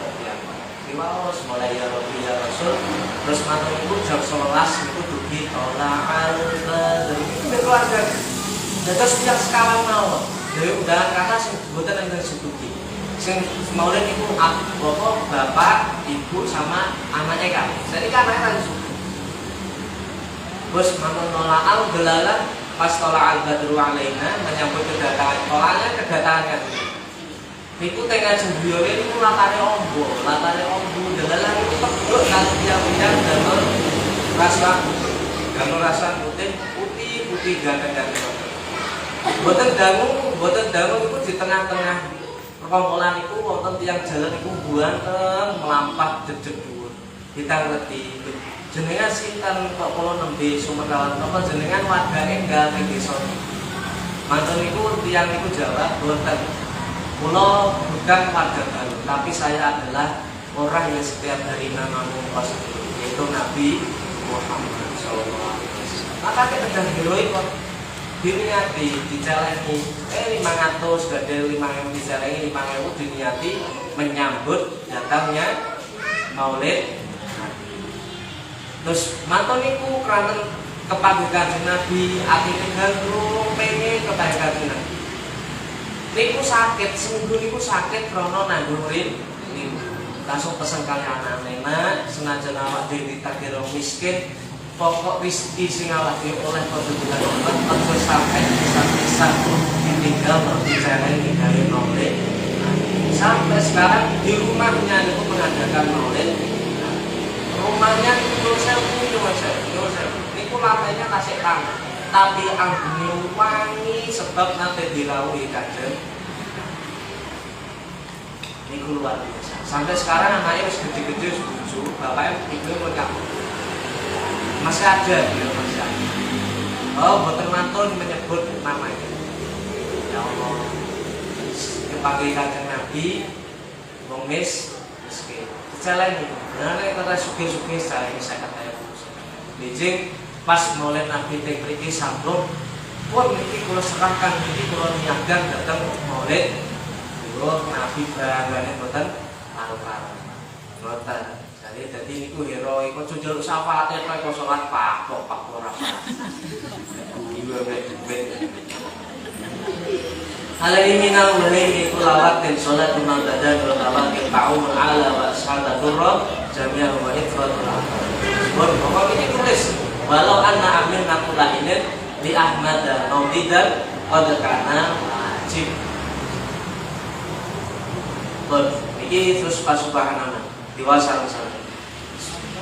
diwaos mulai ya Rabbi ya Rasul. Terus matur niku jam 11 niku dugi tola'al badr. Niku keluarga. Dados setiap sekawan mawon. Dewe undangan kata sing boten enten sedugi. Sing maulid niku bapak, ibu sama anaknya kan. Jadi kan anaknya langsung. Bos matur tola'al gelalan pas tola'al badru alaina menyambut kedatangan tola'alnya kedatangan kan. niku teng ajeng biyone niku latare ombo delalah niku teguk kali tiyang damel rasa putih ganteng-ganteng. Boten dangu niku di tengah-tengah perkumpulan niku wonten tiyang jalan niku buanteng melampah dedeg dhuwur. Kita ngerti jenengan sinten kok kula nembe Sumedang napa jenengan warga enggal ing desa. Mantun niku tiyang niku jawab boten. Kula bukan warga baru, tapi saya adalah orang yang setiap hari mengungkos yaitu Nabi Muhammad SAW. Maka kita sedang heroik kok diniati, dicelengi 500, gak ada 5.000 dicelengi 5.000 diniati menyambut datangnya Maulid Nabi. Terus mantun niku karena kepadukan Nabi, atine gandrung pengen kepadukan Nabi. Niku sakit, seminggu niku sakit krono nanggurin niku. Langsung pesen kali anak-anak, nak senajan awak dhewe ditakdir miskin, pokok rezeki sing awak dhewe oleh padha bulan Ramadan aja sampai bisa ditinggal berbicara dari Maulid. Sampai sekarang di rumahnya niku mengadakan Maulid. Rumahnya niku niku lantainya kasih tanah. Tapi ambune wangi sebab nanti dirawuhi kadang niku luar biasa. Sampai sekarang anaknya wis gede-gede wis bojo, bapaknya ibu mereka masih ada dia masih ada. Oh, boten mantun menyebut namanya. Ya Allah, dipanggil kanjeng Nabi, wong miskin. Dicelengi. Nah, nek kata sugih-sugih saya kata Beijing pas Maulid Nabi teng mriki sampun pun niki kula serahkan niki kula niagan dateng Maulid kula Nabi barangane boten karo-karo. Boten. Jadi niku heroik kok jujur syafaate kok salat pak ora. Ibu ben. Alaihi minal mulai kulawat dan sholat imam badan berkawat ta'um ala wa ashabat durra jami'ah wa ifratul akhbar. Pokok ini tulis walau anna amin nakulah ini di Ahmad dan Maulidan qad kana wajib. Ini terus subhanallah diwasal-wasal.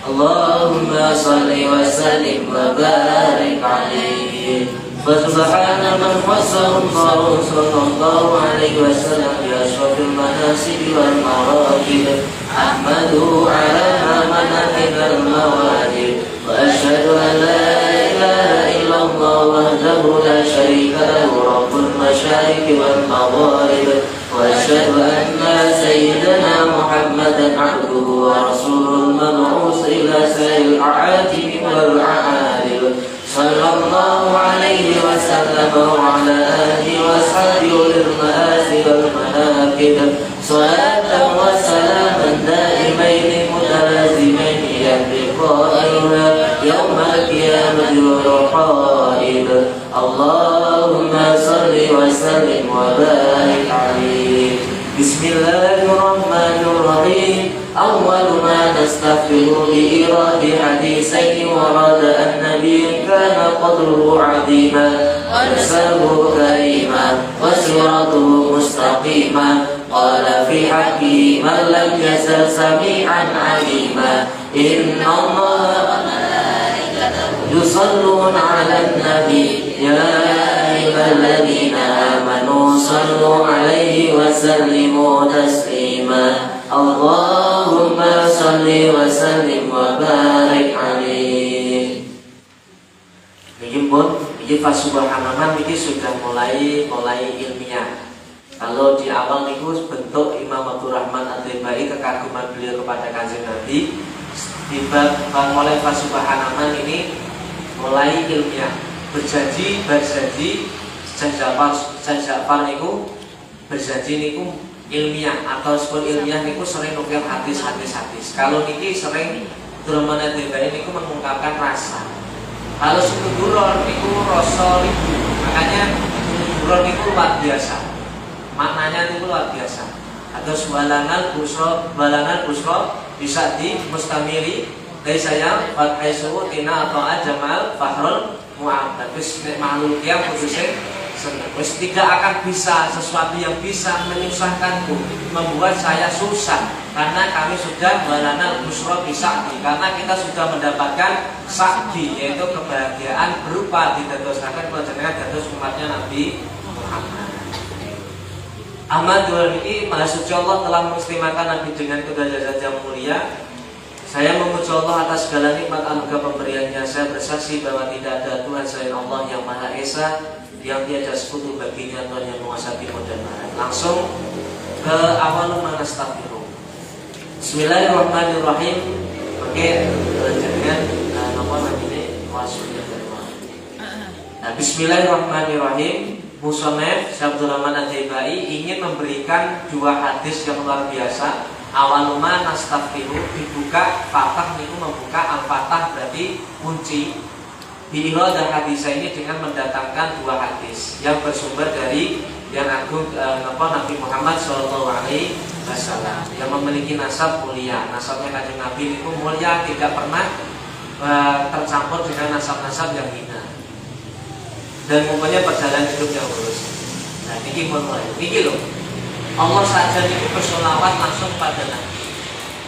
Allahumma shalli wa sallim wa barik alaihi. فسبحان من خصه الله صلى الله عليه وسلم بأشرف المناسب والمراكب أحمده على ما منح من المواهب وأشهد أن لا إله إلا الله وحده لا شريك له رب المشارق والمغارب وأشهد أن سيدنا محمدا عبده ورسوله المبعوث إلى سائر الأعاجم والأعارب صلى الله عليه وسلم وعلى آله وصحبه للمآسي والمناكب صلاة وسلاما دائمين متلازمين يهدي قائلها يوم القيامة والرحائب اللهم صل وسلم وبارك عليه. بسم الله الرحمن الرحيم. أول ما نستغفر لإيراد حديثين ورد النبي كان قدره عظيما ونسبه كريما وسيرته مستقيما قال في حقه من لم يزل سميعا عليما إن الله وملائكته يصلون على النبي يا أيها الذين آمنوا صلوا عليه وسلموا تسليما اللهم صل وسلم وبارك عليه. Niki pun niki fasubhanallah niki sudah mulai ilmiah. Kalau di awal niku bentuk Imam Abdul Rahman Ad-Daibai kekaguman beliau kepada Kanjeng Nabi di bab mulai fasubhanallah ini mulai ilmiah. Berjanji Ja'far niku berjanji niku ilmiah atau sebut ilmiah niku sering nukil hadis. Kalau niki sering Rahman Ad-Daibai niku mengungkapkan rasa. Kalau suku duror niku rasa ribu. Makanya duror niku luar biasa. Maknanya niku luar biasa. Atau balangan busro bisa di mustamiri dari saya fathai suhu tina atau ajamal fahrul mu'ab. Tapi makhluk yang khususnya senang. Wis tidak akan bisa sesuatu yang bisa menyusahkanku, membuat saya susah, karena kami sudah walana busra bisa'di, karena kita sudah mendapatkan sa'di, yaitu kebahagiaan berupa didadosaken panjenengan dados umatnya Nabi Muhammad. Ahmad ini Maha Suci Allah telah mengistimewakan Nabi dengan kedarajatan yang mulia. Saya memuji Allah atas segala nikmat anugerah pemberiannya. Saya bersaksi bahwa tidak ada Tuhan selain Allah yang Maha Esa, yang tiada sekutu baginya, Tuhan yang menguasai timur dan barat. Langsung ke awal manastaghfiruh. Bismillahirrahmanirrahim. Oke, dengan apa namanya? Wasulnya dari mana? Bismillahirrahmanirrahim. Musonef Syabdul Rahman Ad-Daibai ingin memberikan dua hadis yang luar biasa. Awaluma nastaghfiru, dibuka fatah niku membuka, al-fatah berarti kunci. Biirodah hadis ini dengan mendatangkan dua hadis yang bersumber dari yang agung Nabi Muhammad SAW yang memiliki nasab mulia. Nasabnya Kanjeng Nabi itu mulia, tidak pernah tercampur dengan nasab-nasab yang hina, dan mempunyai perjalanan hidup yang lurus. Nah, ini mulai, ini loh. Allah saja itu bersolawat langsung pada Nabi.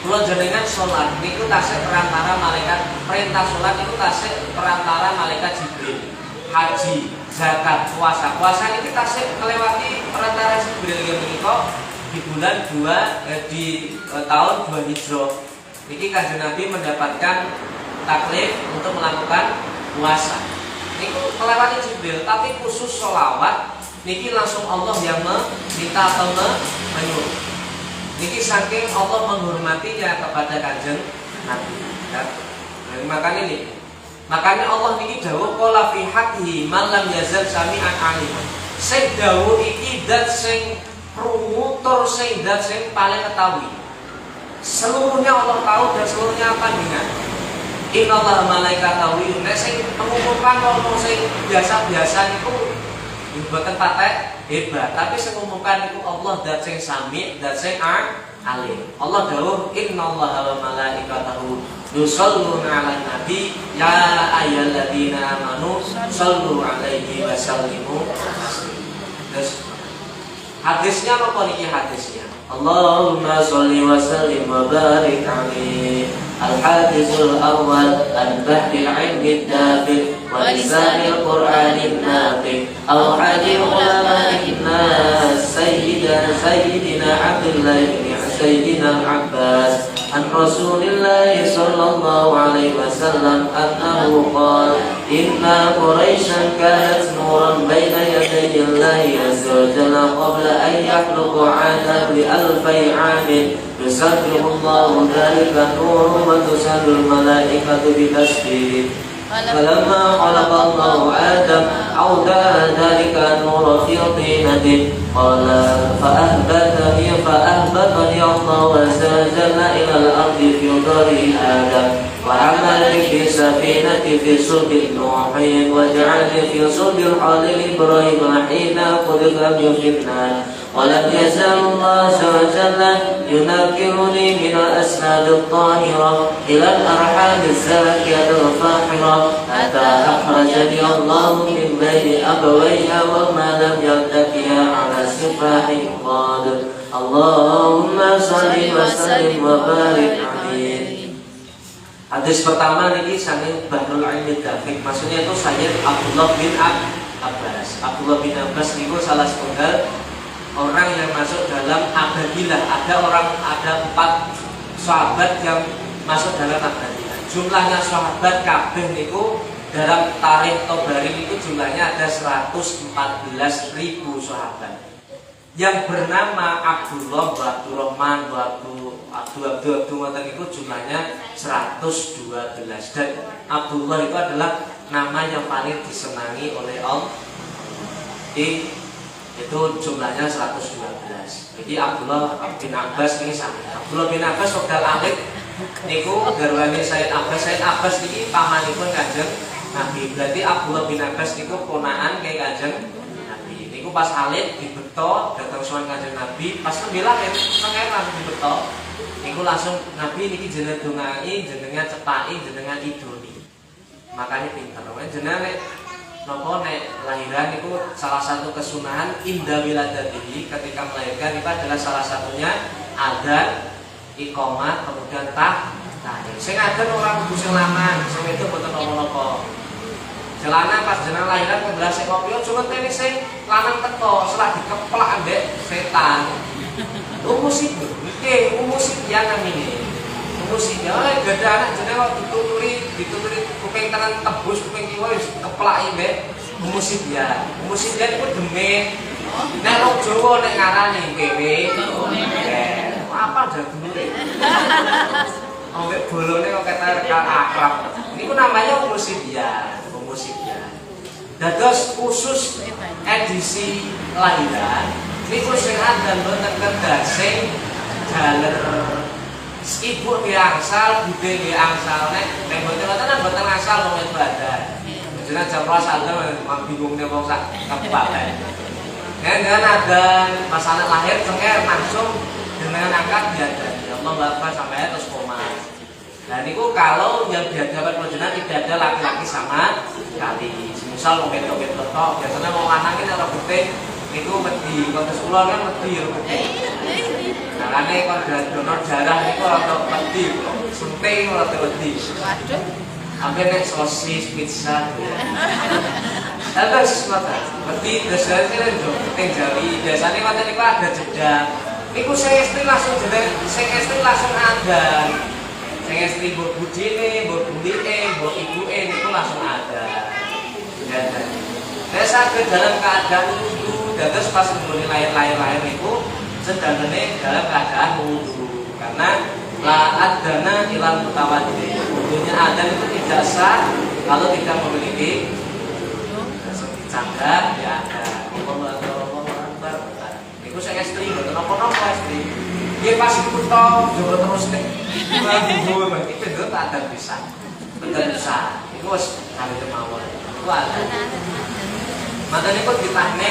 Kalau jenengan sholat, itu tasik perantara malaikat, perintah sholat itu tasik perantara malaikat Jibril. Haji, zakat, puasa, puasa ini tasik melewati perantara Jibril yang menikah di bulan 2 di tahun 2 Hijrah. Ini Kanjeng Nabi mendapatkan taklif untuk melakukan puasa. Ini melewati Jibril, tapi khusus sholawat niki langsung Allah yang meminta atau menyuruh. Niki saking Allah menghormatinya kepada Kanjeng Nabi. Ya. Makanya ini, makanya Allah niki dawuh qala fi haqqihi man lam yazal sami'an alim. Sing dawuh iki dat sing krungu tur sing dat sing paling ketahui. Seluruhnya Allah tahu dan seluruhnya panjenengan. Innallaha malaikatahu nek sing mengumumkan ngomong sing biasa-biasa niku bukan patek hebat, tapi sing ngumumkan itu Allah dat sing sami, dat sing alim. Allah dawuh innallaha wa malaikatahu yusholluna 'alan nabi ya ayyuhalladzina amanu shollu 'alaihi wa sallimu taslima. Hadisnya apa niki hadisnya? Allahumma sholli wa sallim wa barik 'alaihi. Al-Hadithul Awwal an Bahdil Ilmi Dafiq wa Lisanil Qur'anil Nafiq aw hadil ulama'in nas Sayyidina Abdullah bin Sayyidina Abbas an Rasulillah sallallahu alaihi wasallam annahu qala inna Quraisyan kanat nuran baina yaday Allah azza wa jalla qabla an yakhluqa 'adam li alfi 'amin Yusabihullahu dhalika nuru wa tusallul malaikatu bitasbih. Falamma khalaqallahu Adam awda'a dhalika nura fi tinatin qala fa'ahbatani Allah wa zajalla ila al-ardi fi dari Adam wa amalani fi safinati fi sulbil Nuhin wa ja'alni fi sulbil Khalil Ibrahim hina qudika yufinna ولم يزل الله عز وجل ينكرني من الأسناد الطاهرة إلى الأرحام الزاكية الفاحرة حتى أخرجني الله من بين أبويها وما لم يلتقيا على سفاح قادر اللهم صل وسلم وبارك عليه. Hadis pertama ini Sayyid Bahrul Ilmi Dafiq, maksudnya itu Sayyid Abdullah bin Abbas. Abdullah bin Abbas itu salah setunggal orang yang masuk dalam Abadilah. Ada 4 sahabat yang masuk dalam Abadilah. Jumlahnya sahabat kabeh niku dalam tarikh Tabari itu jumlahnya ada 114.000 sahabat. Yang bernama Abdullah, Abdurrahman, Abdul itu jumlahnya 112. Dan Abdullah itu adalah nama yang paling disenangi oleh Allah. Itu jumlahnya 112. Jadi Abdullah bin Abbas ini sama. Abdullah bin Abbas wekdal alit niku garwane Sayyid Abbas. Sayyid Abbas niki pamanipun Kanjeng Nabi. Berarti Abdullah bin Abbas niku ponaan ke Kanjeng Nabi. Niku pas alit dibeto datang sowan Kanjeng Nabi, pas nembe lahir langsung dibeto. Niku langsung Nabi niki jenengan dongai, jenengan cepaki, jenengan idoni. Makanya pinter. Jenengan nopo nek lahiran itu salah satu kesunahan indah wiladatihi, ketika melahirkan itu adalah salah satunya adzan, iqamah, kemudian tahrim. Sing adzan orang kudu sing lanang, sing itu boten napa-napa. Celana pas jenengan lahiran kebelah sing kopi cuma tene sing lanang teko setelah dikeplak ambek setan. Umusib ya namine. Umusib ya gede anak jenenge kok dituturi kuping kanan tebus kuping kiwa wis keplaki mbek umusib ya. Umusib ya iku demit. Nek wong Jawa nek ngarani kewe. Apa jadulure? Ambek bolone kok ketar akrab. Niku namanya umusib ya. Dados khusus edisi lahiran niku sing adzan boten kedah sing jaler ibu diangsal bude diangsal nek boten asal wong ibadah. Jenengan jam 12 adzan bingungne wong sak kabupaten. Dengan adzan pas anak lahir cenger langsung dengan angkat diadzan. Ya Allah Bapak sampai terus koma. Nah niku kalau yang dihadapan penjenengan tidak ada laki-laki sama sekali. Misal wong wedok-wedok tok, biasanya wong lanang iki ora putih niku wedi, kontes kula kan wedi ya putih. Carane kon donor darah niku ora wedi, sunting ora wedi. Waduh. Ambil nek sosis, pizza. Terus mata, wedi dasarnya lho, penting jari. Biasanya mata niku ada jeda. Niku saya istri langsung jeda, saya istri langsung ada. Saya istri buat budine, buat bulike, buat ibuke niku langsung ada. Saya sakit dalam keadaan wudu, terus pas nggone lahir niku sedangane dalam keadaan wudu. Karena la adana ilal mutawaddi. Wudunya adzan itu tidak sah kalau tidak memiliki langsung dicanggar ya ada. Allahu Akbar. Niku saya istri mboten napa-napa istri. Dia pas kutho jowo terus nek wudu iki pendut adzan bisa. Betul bisa. Iku wis kali kemawon. Iku adzan. Matane kok ditahne.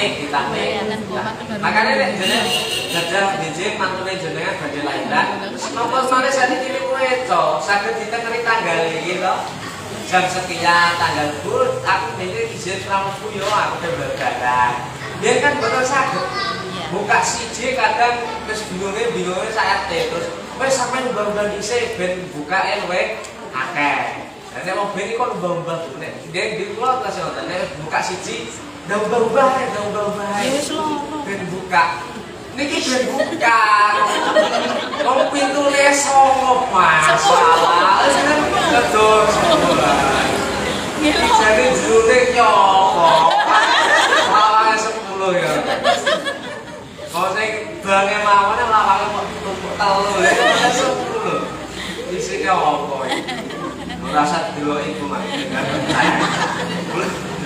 Makane nek jeneng gadah DJ mantune jenengan badhe lahiran, napa mare sakniki niku weco, saged ditengeri tanggal iki to. Jam sekian tanggal bur, aku dhewe izin pramuku yo aku barang. Dia kan betul saged. Buka siji kadang wis bingunge saate terus wis sampean mbah-mbah dhisik ben bukae luwe akeh. Lah nek wong ben iki kok mbah-mbah nek dia di kula kelas ngoten nek buka siji ubah. Wis lho. Ben buka. Niki ben buka. Wong pintune 9 masalah. Wis terus. Jadi jurune nyopo. Lawange 10 ya. Kok sing bange mawon lawange kok tumpuk telu lho 10. Isine opo iki? Rasa dulu ibu mak.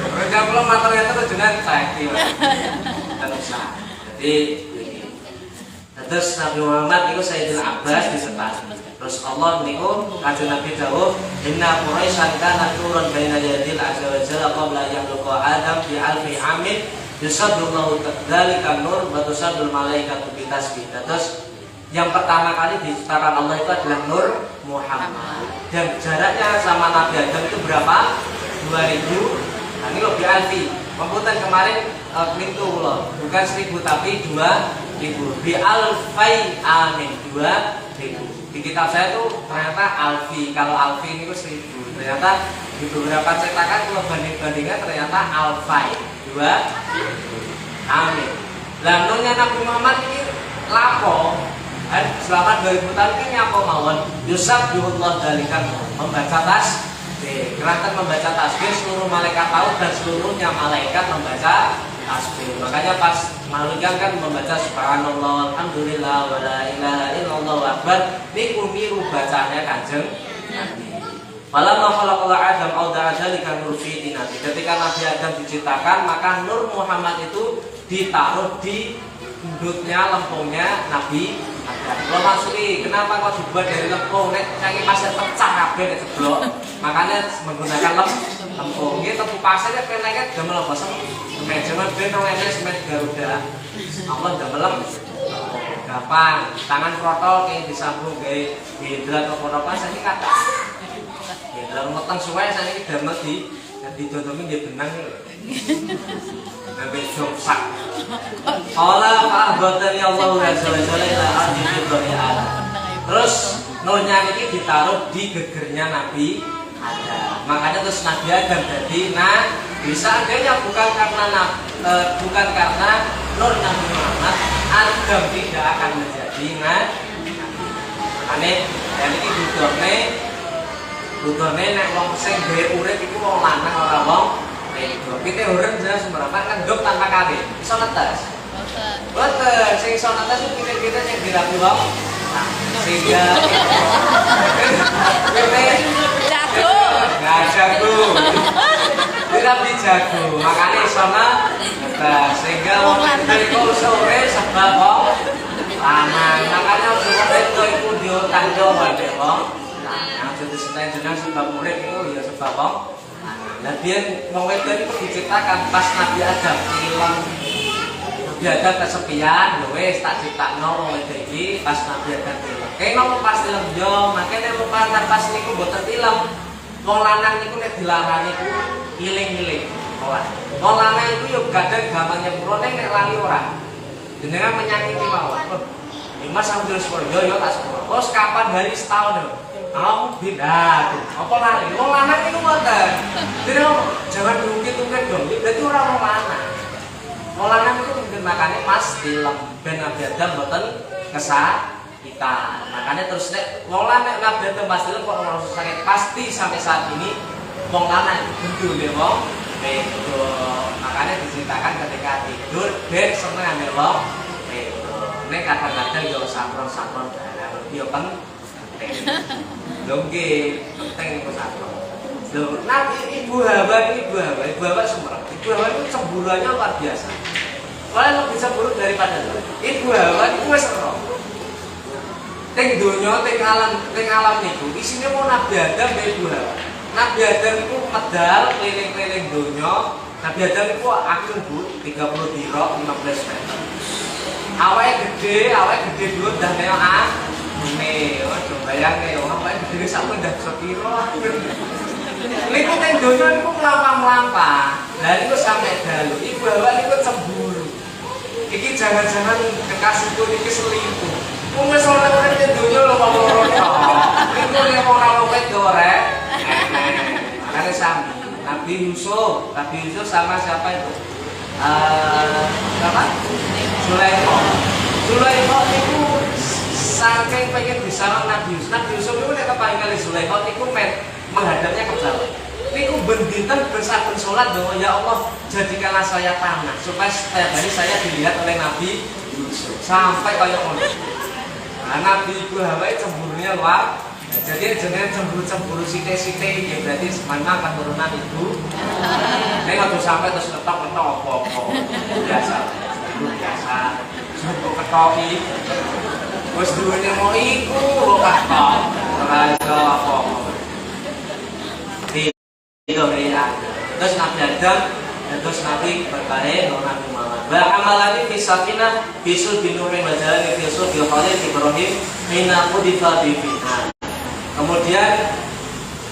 Kalau belum material itu jenengan cek terus. Jadi terus Nabi Muhammad itu Sayyidina Abbas disetat. Terus Allah niku kanjeng Nabi dawuh, "Inna Quraisyan kana turun baina yadil azza wa jalla qabla yakhluqa Adam bi alfi amin yusaddullahu dzalika nur wa tusaddul malaikatu bi tasbih." Terus yang pertama kali diciptakan Allah itu adalah Nur Muhammad. Dan jaraknya sama Nabi Adam itu berapa? 2000. Nah ini lebih alfi. Komputer kemarin pintu loh, bukan 1000 tapi 2000. Bi alfai amin 2000. Di kitab saya tuh ternyata alfi. Kalau alfi ini 1000. Ternyata di beberapa cetakan kalau banding-bandingnya ternyata alfai 2000. Amin. Lah nurnya Nabi Muhammad ini lapo. Selama 2000 tahun ini apa mawon? Yusab yuhullah dalikan membaca tasbih. Gerakan membaca tasbih seluruh malaikat tahu dan seluruhnya malaikat membaca tasbih. Makanya pas malaikat kan membaca subhanallah, alhamdulillah, wa la ilaha illallah wa akbar. Niku niru bacanya Kanjeng Nabi. Falamma khalaqallahu Adam auda'a dzalika nur fi dinati. Ketika Nabi Adam diciptakan, maka Nur Muhammad itu ditaruh di induknya lempungnya Nabi Adam. Kalau maksudnya kenapa kok dibuat dari lempung? Nek saiki pasir pecah kabeh nek jeblok. Makanya menggunakan lempung. Iki tepu pasirnya peneket damel apa semen. Jaman ben nang semen Garuda. Allah damel gampang. Tangan protol kayak disambung gawe hidrat apa saiki kata. Ya dalam meteng suwe saiki damel di Jadi contohnya dia benang sampai jomsak. Allah Pak Abadani Allah Rasulullah ila ardi Ibrahim. Terus nolnya ini ditaruh di gegernya Nabi Adam. Makanya terus Nabi Adam jadi bisa adanya bukan karena nur Nabi Muhammad Adam tidak akan menjadi Nabi. Makanya dan ini budone nek wong sing gawe urip iku wong lanang ora wong wedok. Kita urip jelas sembarang kan hidup tanpa kawin. Iso netes. Boten, sing iso netes iku kita yang dirapi wong. Nah, sehingga Jago. Enggak jago. Dirapi jago. Makanya iso sehingga wong wedok sore sebab wong lanang. Makanya wong wedok iku diutang-utang wae wong. Jadi selain jenang sebab murid itu ya sebab wong. Nah biar wong wedok itu diciptakan pas Nabi Adam hilang. Nabi Adam kesepian, wes tak ciptakno wong wedok iki pas Nabi Adam hilang. Kene pas film yo, makane pas niku mboten film. Wong lanang niku nek dilarani iku iling-iling. Wong lanang iku yo gadang gampangnya purone nek lali ora. Jenengan menyakiti mawon. Mas sambil sekolah yo tak sekolah. Terus kapan hari setahun yo? Aku beda, apa lari? Wong lanang itu ngoten. Jadi jangan diungkit-ungkit dong. Berarti orang wong lanang. Wong lanang itu mungkin makanya pas film ben Nabi Adam mboten kesakitan. Makanya terus nek wong lanang Nabi Adam pas film kok ora sakit pasti sampai saat ini wong lanang bentul ya wong wedok. Makanya diceritakan ketika tidur ben seneng ambek wong wedok. Nek kadang-kadang yo sakron-sakron barang yo kan Dongge, penting itu satu. Nabi Ibu Hawa semua. Ibu Hawa itu cemburuannya luar biasa. Kalau lebih cemburu daripada Ibu Hawa itu wes roh. Teng dunia, teng alam itu isinya mau Nabi Adam dan Ibu Hawa. Nabi Adam itu medal keliling-keliling dunia. Nabi Adam itu agung bu, 30 dirok, 15 meter. Awalnya gede dulu dan yang ini, bayang nih, apa yang diri sampai dah sepiro. Liku teng donya niku melampah-melampah. Lah niku sampai dalu. Ibu Hawa niku cemburu. Iki jangan-jangan kekasihku iki selingkuh. Wong wis ora urip teng donya lho wong loro tok. Niku nek ora wet gorek. Makane sami. Nabi Yusuf sama siapa itu? Siapa? Zulaikha niku saking pengen bisa Nabi Yusuf. Nabi Yusuf itu nek kepengen kali Zulaikha niku menghadapnya ke bawah. Niku bendinten bersaben salat bahwa ya Allah jadikanlah saya tanah supaya setiap hari saya dilihat oleh Nabi Yusuf. Sampai kayak ngono. Nah, Nabi Ibu Hawa cemburunya luar. Nah, jadi jangan cemburu sithik-sithik ya berarti mana akan turunan ibu. Nek waktu sampai terus ketok apa-apa. Biasa. Cukup ketoki. Wes duwene mau iku kok katok. Ora iso apa. Itu ya. Terus Nabi Adam, terus Nabi berkait dengan Nabi Muhammad. Ba'amalani fi sakinah bisul bin Nurin wa jalani fi Yusuf bil Khalil Ibrahim hina qudifa bi fitnah. Kemudian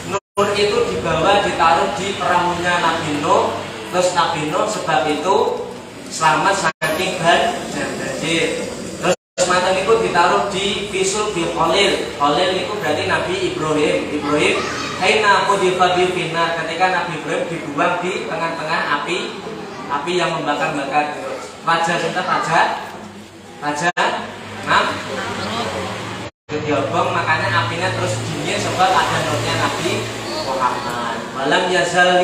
Nur itu dibawa ditaruh di perahunya Nabi Nuh. Terus Nabi Nuh sebab itu selamat saking banjir. Semacam itu ditaruh di Fisul bil Khalil. Khalil itu berarti Nabi Ibrahim. Haina qudifa bi finnar, ketika Nabi Ibrahim dibuang di tengah-tengah api yang membakar-bakar. Raja sinten raja diobong, makanya apinya terus dingin sebab ada nurnya Nabi Muhammad. Walam yazal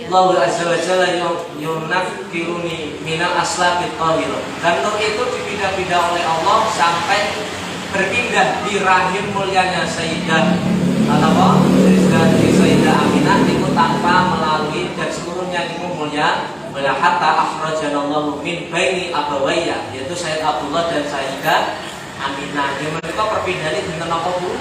Allah azza wa jalla yunafkiruni minal aslabit tahir. Dan nur itu dipindah-pindah oleh Allah sampai berpindah di rahim mulianya Sayyidah Sayyidah Aminah itu tanpa melalui dan seluruhnya itu mulia hatta akhrajanallahu min baini abawayya, yaitu Sayyid Abdullah dan Sayyidah Aminah. Yang mereka perpindahan dinten apa Bu?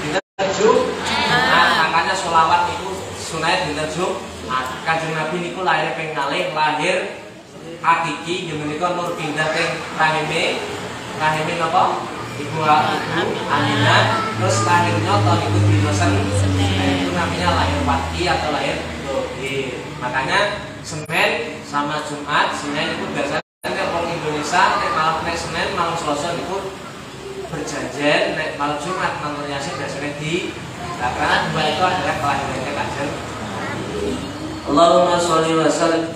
Dinten Jumat. Makanya sholawat itu sunat dinten Jumat. Kanjeng Nabi niku lahir ping kalih, lahir hakiki yang menika nur pindah teng rahime napa? Ibu Aminah. Terus lahirnya tahun itu di Senin, itu namanya lahir wati atau lahir dohir. Makanya Senin sama Jumat, Senin itu biasanya orang Indonesia malam Senin, malam Selasa itu berjanjian, malam Jumat malam Yasin biasanya di karena dua itu adalah kelahirannya Kanjeng. Allahumma sholli wa sallim.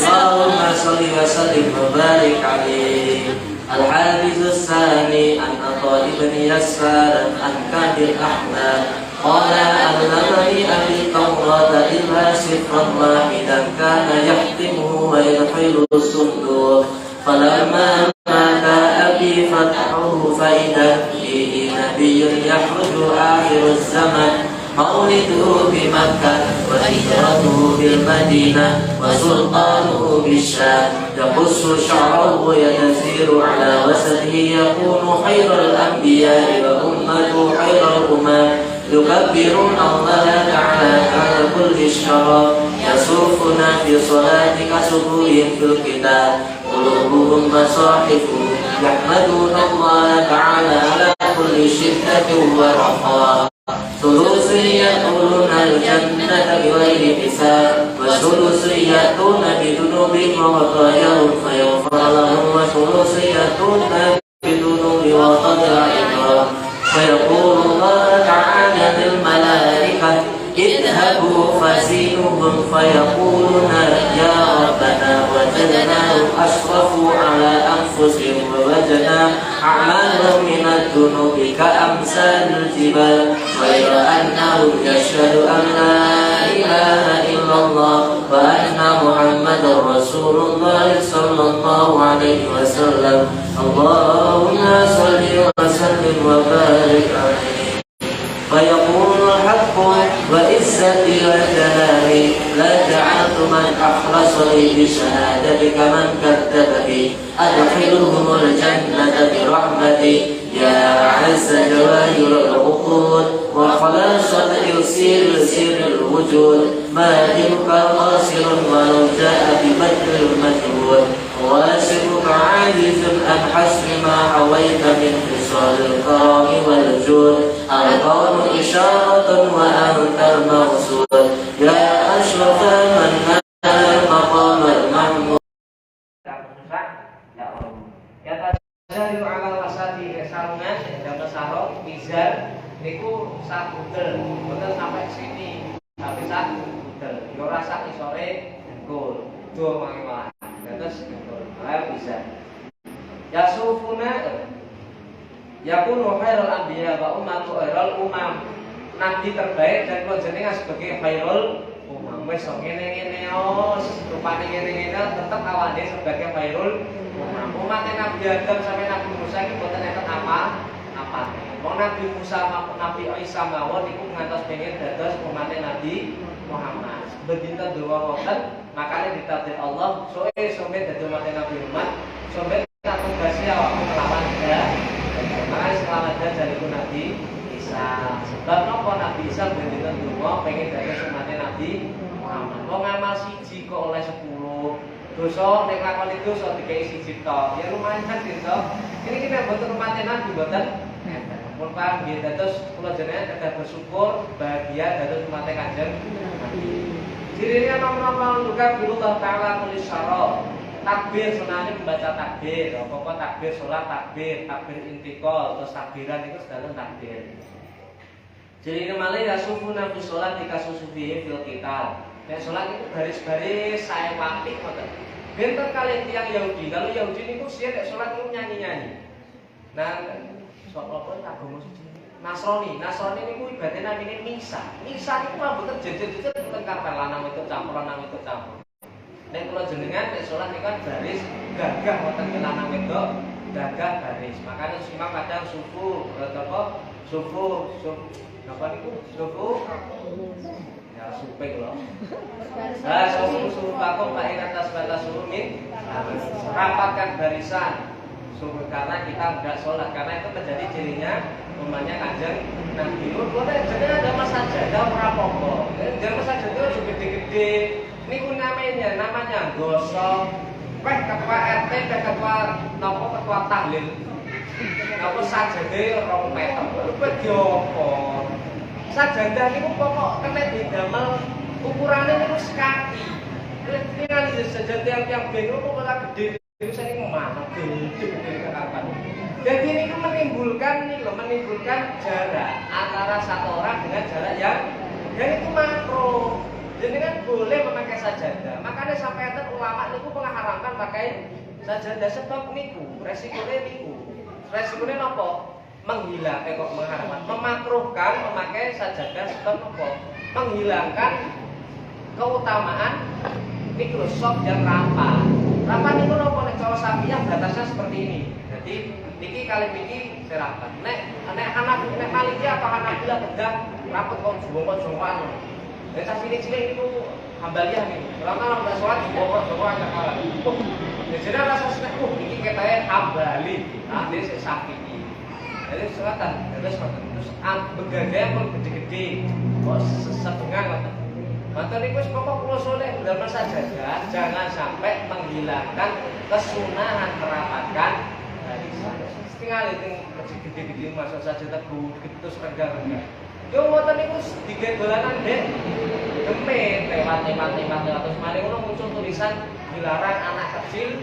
Allahumma sholli wa sallim wa barik alaihi. Al-Hafiz As-Sani an Atha ibn Yasar an Kabil Ahmad qala allamani abi Tawrata illa sifran wahidan kana yahtimuhu wa yadkhilu as-sundur falamma mata abi fathahu fa idha fihi nabiyyun yakhruju akhir az-zaman مولده بمكة وهجرته بالمدينة وسلطانه بالشام يقص شعره ويسير على وسطه يكون خير الأنبياء وأمته خير الأمم يكبرون الله تعالى على كل الشراب يصوفنا في صلاة كسبوهم في الكتاب قلوبهم مصاحف يحمدون الله تعالى على كل شدة ورخاء ثلث يدخلون الجنة بغير حساب وثلث يأتون بذنوبهم وخطاياهم فيغفر لهم وثلث يأتون بذنوب وقدر إكرام فيقول الله تعالى للملائكة اذهبوا فزينهم فيقولون يا ربنا وجدناهم أشرفوا على أنفسهم ووجدنا أعمالهم من الذنوب كأمثال الجبال غير أنهم يشهد أن لا إله إلا الله وأن محمدا رسول الله صلى الله عليه وسلم اللهم صل وسلم وبارك عليه فيقول الحق وعزتي وجلالي لا جعلت من أخلص لي بشهادتك من كذب بي أدخلهم الجنة برحمتي يا عز جواهر العقول وخلاصة سر الوجود ما دمك قاصر ولو جاء ببدر المجهول واسرك عاجز عن حسب ما حويت من خصال الكرم والجود القول إشارة وأنت المقصود يا أشرف من نال المقام المحمود Dari awal wasati sarungan dan sarung mizar niku sakudel betul sampai sini tapi sakudel yo rasa isore dengkul do mangwa terus dengkul ayo bisa yasufuna yakunu khairul anbiya wa ummatu khairul umam nabi terbaik dan kula jenengan sebagai khairul umam wis ngene-ngene rupane ngene-ngene tetep awake sebagai khairul umatnya Nabi Adam sampai Nabi Musa ini buatan enten apa? Wong Nabi Musa, Nabi Isa mawon itu ngantos pengen dados umatnya Nabi Muhammad. Bedinten doa wonten, makanya ditakdir Allah, sampai dadi umatnya Nabi Muhammad, sampai tak tugasi awakmu melawan dia. Makanya selamat dari itu Nabi Isa. Sebab napa Nabi Isa bedinten doa pengen dados umatnya Nabi Muhammad. Wong amal siji kok oleh 10. Dosa nek lakoni dosa dikai siji tok. Ya lumayan dosa. Ini kita mboten umatnya Nabi mboten. Mun paham nggih dados kula jenengan kedah bersyukur bahagia dados umatnya Kanjeng Nabi. Cirinya nomor-nomor juga Allah taala tulis syara. Takbir sunahnya membaca takbir. Apa takbir salat, takbir intikal, terus takbiran itu sedang takbir. Cirinya malih yasufuna fi sholat dikasusufihi fil kitab. Nek sholat itu baris-baris saya apik ngoten. Benten kalian tiang Yahudi, kalau Yahudi niku sih nek sholat itu nyanyi-nyanyi. Nah, sapa agama suci? Nasrani niku ibadate namine misa. Misa niku mboten jejer-jejer mboten kapan lanang itu campur. Nek kula jenengan nek sholat niku kan baris gagah wonten lanang wedok, gagah baris. Makanya simak kadang sufu, apa? Sufu. Napa niku? Sufu. Ya supek loh. Suruh bakom lain atas batas surumin. Rapatkan barisan. Karena kita enggak sholat, karena itu menjadi cirinya umpamanya Kanjeng Nabi. Boleh jadi ada sajadah rapopo. Jangan sajadah itu gede-gede. Niku namanya gosok. Ketua RT, ketua tahlil. Apa sajadah 2 meter. Kuwi diopo? Sajadah niku pokok kena didamel ukurane niku sekaki. Ini kan sajadah yang ben kok ora gede itu saya ngomong gede kapan. Jadi ini menimbulkan jarak antara satu orang dengan jarak yang dan itu makro. Jadi kan boleh memakai sajadah. Makanya sampai enten ulama niku mengharamkan pakai sajadah sebab niku resikonya nopo? Menghilangkan kok mengharamkan, memakruhkan memakai sajadah sebab nopo? Menghilangkan keutamaan Microsoft yang rapat. Rapat itu nopo nek cara Syafi'iyah batasnya seperti ini. Jadi niki kali niki serapat. Nek Hanafi nek Maliki atau Hanafilah kedah rapat kon jongkok-jongkokan. Nek cilik-cilik itu Hambaliyah nih. Orang nggak sholat jongkok aja kalah. Jadi rasa seneng niki ketae Hambali. Nah, dia Syafi'i. Jadi selatan, terus begadang pun gede-gede. Kok sesetengah ngoten. Maka niku pokok kula soleh dalam sajadah jangan sampai menghilangkan kesunahan merapatkan barisan. Setengah itu gede-gede masuk sajadah begitu serga-serga. Yo ngoten niku digawe dolanan dek. Demit lewat terus mari ngono muncul tulisan dilarang anak kecil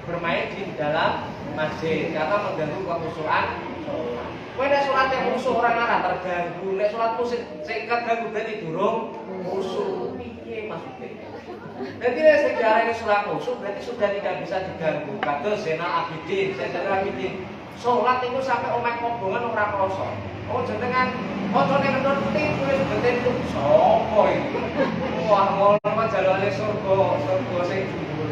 bermain di dalam masjid karena mengganggu kekhusyuan sholat. Kowe nek salat yang khusyuk orang arah terganggu, nek salatmu sing keganggu berarti durung khusyuk. Piye maksudnya? Jadi nek sing diarani salat khusyuk berarti sudah tidak bisa diganggu. Kados Zainal Abidin, salat itu sampai omahe kobongan ora krasa. Oh jenengan kocone kendor putih kuwi sebeten itu sapa iki? Wah ngono kok jalane surga sing dhuwur.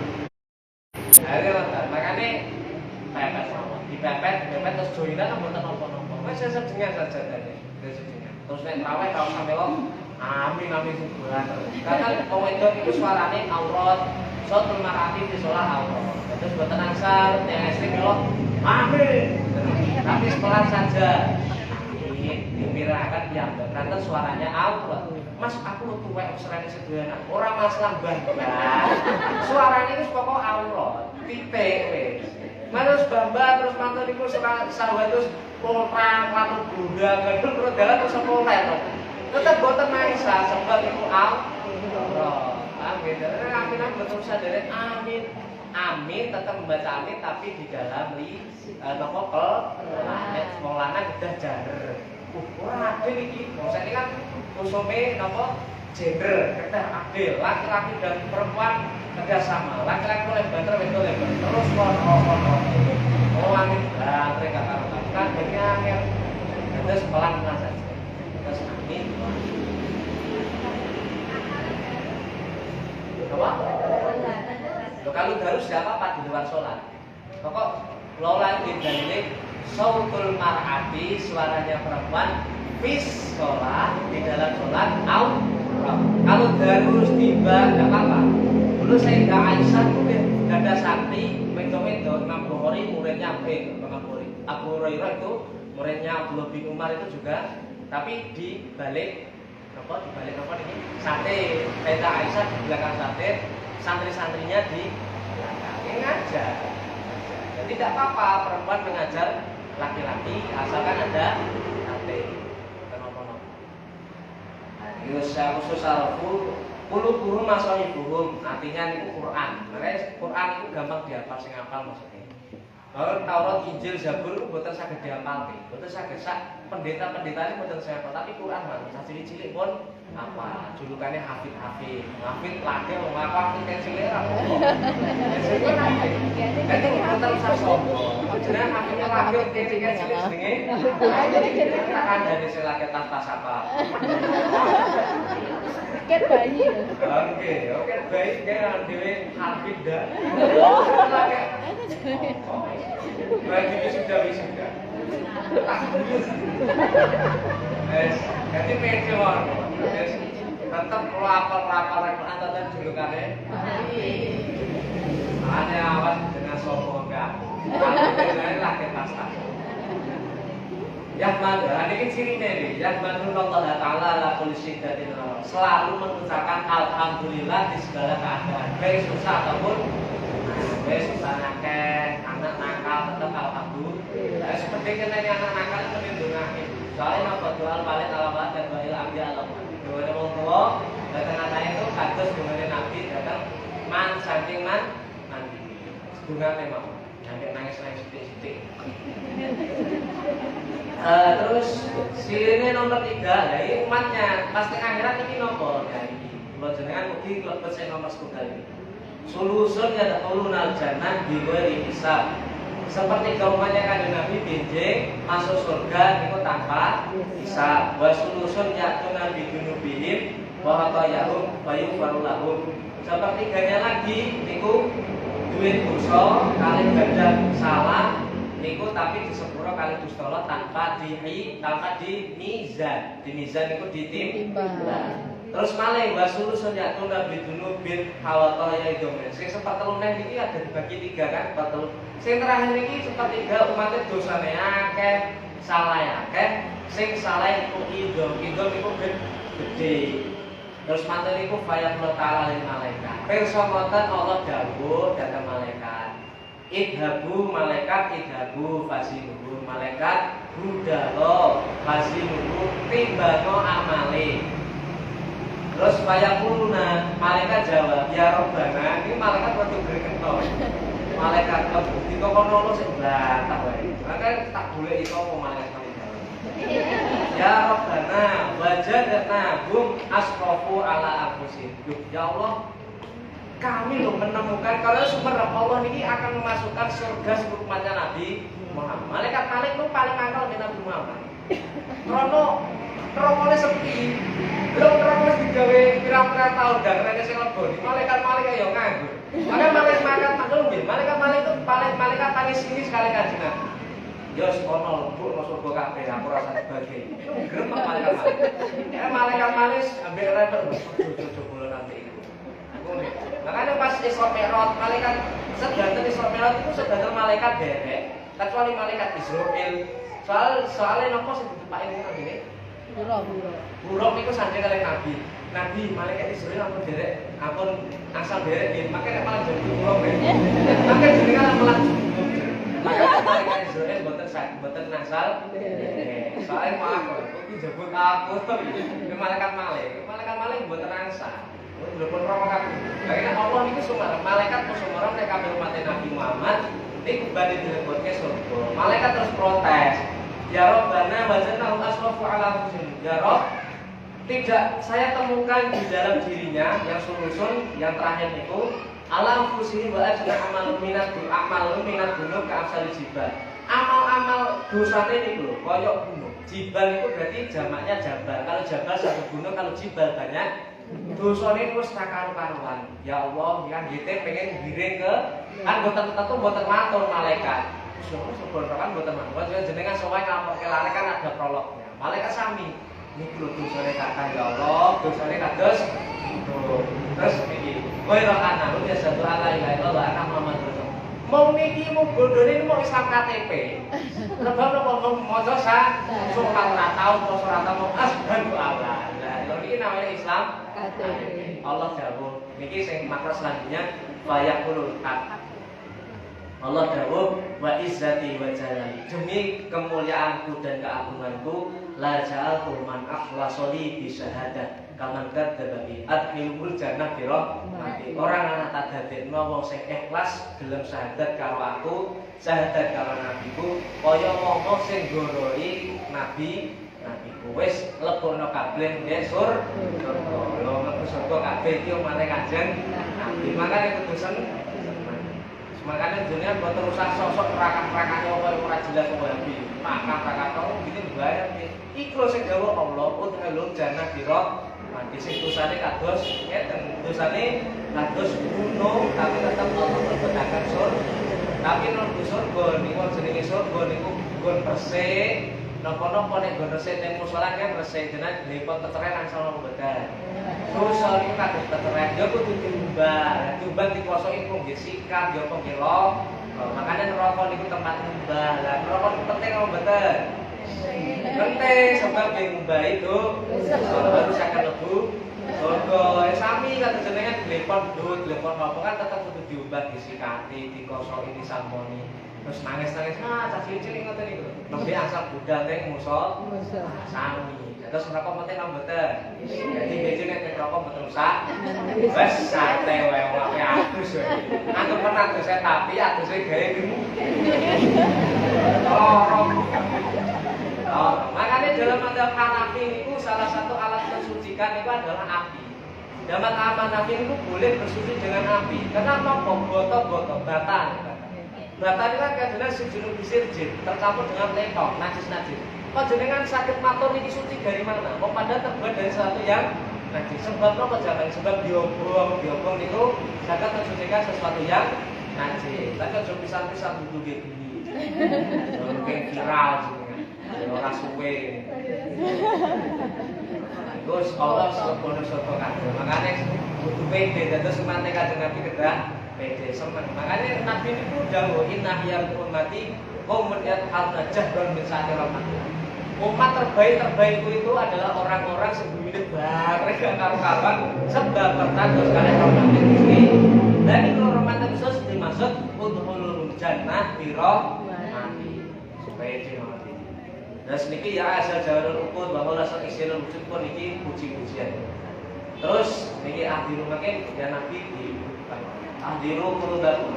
Makane dipepet terus joinan mboten napa-napa. Wis sedengan saja tadi. Terus nek raweh tau sampe kok amin sebulan terus. Karena wong wedok iku suarane aurat, sautul marati di sholat aurat. Terus mboten angsal yang ekstrim kok amin. Tapi pelan saja. Dimirakan yang karena suaranya aurat. Mas aku tuwek serane sederhana. Ora masalah bangga. Suarane itu pokok aurat. Titik wis. Terus bamba terus mantu niku sahabat terus polrang lalu bunda gedung terus dalan terus polrang. Tetep boten maisa sebab niku aurat. Amin. Amin betul sadare amin. Amin tetap membaca amin tapi di dalam nopo nek wong lanang udah jander. Ora adil iki. Wong sakniki kan usume napa gender, kedah adil. Laki-laki dan perempuan kerjasama. Laki-laki oleh banter, wedok oleh banter. Terus kono. Oh amin bantre kata-kata. Kan dene terus pelan-pelan saja. Terus amin. Apa? Kalau harus siapa apa di luar sholat. Pokok lola dalile sautul mar'ati suaranya perempuan fis sholat di dalam sholat kalau harus tiba tidak apa-apa. Dulu Sayyidah Aisyah itu ganda sakti wedok-wedok Imam Bukhari muridnya Abu Hurairah itu muridnya Abdullah bin Umar itu juga tapi di balik apa ini sate Sayyidah Aisyah di belakang sate santri-santrinya di belakang ngajar. Jadi tidak apa-apa perempuan mengajar laki-laki asalkan ada sate. Kenapa-napa. Nah, ini khusus arafu puluh masahibuhum artinya itu Quran. Makanya Quran itu gampang dihafal sing hafal maksudnya. Kalau Taurat, Injil, Zabur itu boten saged dihafalke. Boten saged sak pendeta-pendeta ini boten saged, tapi Quran mah cilik-cilik pun apa julukannya hafid lagi wong apa hafid cilik ora apa. Sing hafid. Dadi boten usah sombong. Jenengan hafidnya lagi cilik jenenge. Kan dari selake tanpa sapa. Ket bayi. Oke, bayi kan dhewe hafid dah. Bayi ini sudah wisuda. Jadi pede mawon. Tetap kalau apal-apal Al-Qur'an tetap julukannya. Hanya awas dengan sopo enggak. Dengan laki tas-tas. Yahmadu, ini cirinya nih. Yahmadu Allah Ta'ala ala kulli syiddatin selalu mengucapkan alhamdulillah di segala keadaan. Baik susah ataupun baik susah nakal, anak nakal tetap alhamdulillah. Seperti kena anak nakal itu melindungi. doa paling alamat dan doa ambil alamat. Doa wong tua datang anaknya itu kados dengan Nabi datang saking mandi. Sedungan memang sampai nangis sithik-sithik. Terus sirine nomor 3, lah ini umatnya pasti akhirat ini nopo ya iki. Kula jenengan mugi klebet sing nomor 1 ini. Sulusun ya taqulunal jannah bi ghairi hisab. Seperti umatnya kanjeng Nabi benjing masuk surga niku tanpa hisab. Wa sulusun ya tunal bi dunubihim wa hatayahum wa yufarulahum. Sepertiganya lagi niku duit dosa kali ganda salah niku tapi disepuro kali dustala tanpa dimizan. Dimizan niku ditimbang. Terus malih wasulusun yakun nabi dunubin hawataya idomen. Sing sepertelune niki ada dibagi 3 kan, sepertelu. Sing terakhir niki sepertiga umatnya dosane akeh, salah akeh. Sing salah iku idom niku gede. Terus manten niku fayaqul ta'ala lil malaikat. Pirsa ngoten Allah dawuh dhateng malaikat. Idhabu malaikat idhabu fasinuhu malaikat budalo fasinuhu timbano amale. Terus fayaquluna malaikat jawab ya Rabbana. Ini malaikat waktu gregetno. Malaikat kok dikono ono sing bantah wae. Maka tak boleh iso malaikat jawab. Ya Rabbana wajadna hum asrafu ala anfusihim. Ya Allah, kami loh menemukan kalau sumber Allah ini akan memasukkan surga seluruh umatnya Nabi Muhammad. Malaikat itu paling angkel dengan Nabi Muhammad. Krono nerokone sepi. Belum nerokone digawe pirang-pirang tahun dan rene sing lebon. Malaikat ya nganggur. Maka malaikat maklum malaikat itu malaikat paling sini sekali kajian. Ya sekono lembur masuk surga kabeh aku rasa sebagai. Gremeng malaikat. Ya malaikat ambil level coba nanti itu. Makanya pas Isra Mi'raj malaikat sedanten Isra Mi'raj itu sedanten malaikat derek kecuali malaikat Israil. Soalnya nopo sing ditepaki niku ngene. Buruk niku sanjeng kalih Nabi. Nabi malaikat Israil ampun derek, ampun asal derek nggih. Makanya malah jadi buruk nggih. Makanya jenengan malah malaikat Israil boten asal. Soalnya maaf kok iki jebut aku. Malaikat malih boten asal. Belum rokokan. Karena Allah niku sumber malaikat sumber nek kabeh umat Nabi Muhammad niku badhe dilebotke surga. Malaikat terus protes. Ya Rabbana wajadna asrafu ala anfusihim. Ya Rabb, tidak saya temukan di dalam dirinya yang sulusun yang terakhir niku ala anfusihim wa ajna amal minat gunung ka asal jibal. Amal-amal dosane niku koyok gunung. Jibal niku berarti jamaknya jabal. Kalau jabal satu gunung, kalau jibal banyak. Dosane wis tak karu-karuan. Ya Allah, kan kita pengen giring ke anggota tertentu mboten matur malaikat. Sebenarnya kan mboten matur. Jenengan sowae nglaporke lare kan ada prolognya. Malaikat sami. Niki lho dosane kakak ya Allah, dosane kados terus iki. Kowe ora ana lu ya satu ala ilaha illallah ana Muhammad Rasul. Mau niki mau bondone mau Islam KTP. Lebam napa mau maca surat ora tau poso ora tau asyhadu alla. Ini namanya Islam Allah dawuh niki sing makna selanjutnya fayaqulul haq. Allah dawuh wa izzati wa jalali demi kemuliaanku dan keagunganku la ja'altu man akhlasoli bi syahadah kaman kadzdzaba bi adkhilul jannah bi rahmati. Orang ana tak dadekno wong sing ikhlas gelem syahadat karo aku, syahadat karo nabiku kaya wong sing nggoroi nabi wis lebokno kabeh nggih surga. Lho mlebu surga kabeh iki umate Kanjeng Nabi. Makane kudusen makane jenengan mboten usah sosok rakan-rakane ora jelas wae. Makan tok iki bayar iki. Iku sing dawuh Allah udkhulul jannah bi rahmati. Sing dosane kados ngeten, dosane kados gunung tapi tetep Allah berbetakan surga. Tapi nek surga niku jenenge surga niku gun persik. Napa-napa nek nggon resik ning musala kan resik jenengan dipot teteren angsal mboten. Dosa niku kados teteren ya kudu diumbah. Diumbah dikuasai iku nggih sikat ya apa nggih lo. Makane neraka niku tempat nyembah. Lah neraka niku penting apa mboten? Penting sebab yang nyembah itu baru akan lebu surga. Sami kan jenengan dipot ndut, dipot apa kan tetep kudu diumbah disikati, dikosoi, disamponi. terus nangis-nangis cah cilik ngoten niku nembe asal budal teng musol sami terus rokok mboten mboten jadi bejo nek rokok mboten rusak wes santai wae wong atus wae anggap pernah tuh saya tapi atusnya gawe makanya dalam madzhab Hanafi itu salah satu alat mensucikan itu adalah api. Dalam madzhab Hanafi itu boleh bersuci dengan api. Kenapa? Boto-boto bata. Bata itu kan kadang sujud bisirjin tercampur dengan lekong, najis-najis. Kok jenengan sakit matur ini suci dari mana? Mau pada terbuat dari sesuatu yang najis. Sebab apa jangan? Sebab diobong itu sangat mensucikan sesuatu yang najis. Tapi aja pisan-pisan duduk gini. Jangan viral orang suwe. Terus Allah sebono sopo kabeh. Makane kudu pede terus mate kadang Nabi kedah pede semen. Makane Nabi niku dawuh inna hiyal ummati qaumun yatahadna jahran min sa'ati rahmat. Umat terbaik itu adalah orang-orang sebelumnya bareng gak karu-karuan sebab tertandus kalian rahmat Gusti. Dan itu rahmat Gusti dimaksud udhulul jannah bi rahmati. Supaya jenengan terus niki ya asal jawarul ukur bahwa rasa istilah wujud pun niki puji-pujian. Terus niki ahdiru makin ya Nabi di ahdiru qulubakum.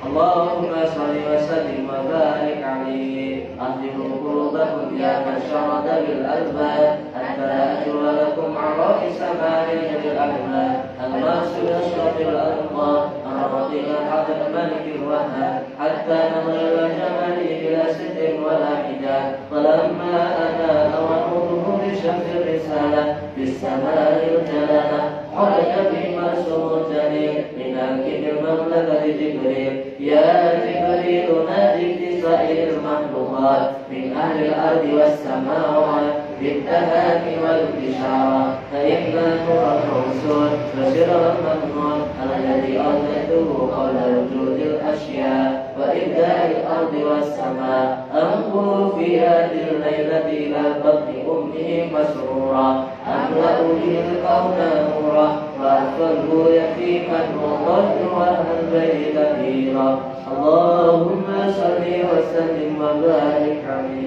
Allahumma shalli wa sallim wa barik alaihi ahdiru qulubakum ya masyarada bil albab hatta ajwalakum ala isma'il bil albab al-masul ashrafil alqa ar-radil hadal malikil wahhab hatta namala jamali bila sidin wala hijab falamma ana awanuhu bi syamsi risalah bis sama'il jalala kharaja bi marsumul jalil min al-kibir mamlakati jibril ya jibril nadik di sa'il makhlukat min ahli al-ardi was samawat بالتهاني والبشارة فإحنا نور الرسول بشر الممنون الذي أرسلته قبل وجود الأشياء وإبداع الأرض والسماء أنظر في هذه الليلة إلى بطن أمه مسرورا أملأ به الكون نورا وأدخله يتيما وطهر أهل البيت كثيرا اللهم صل وسلم وبارك عليه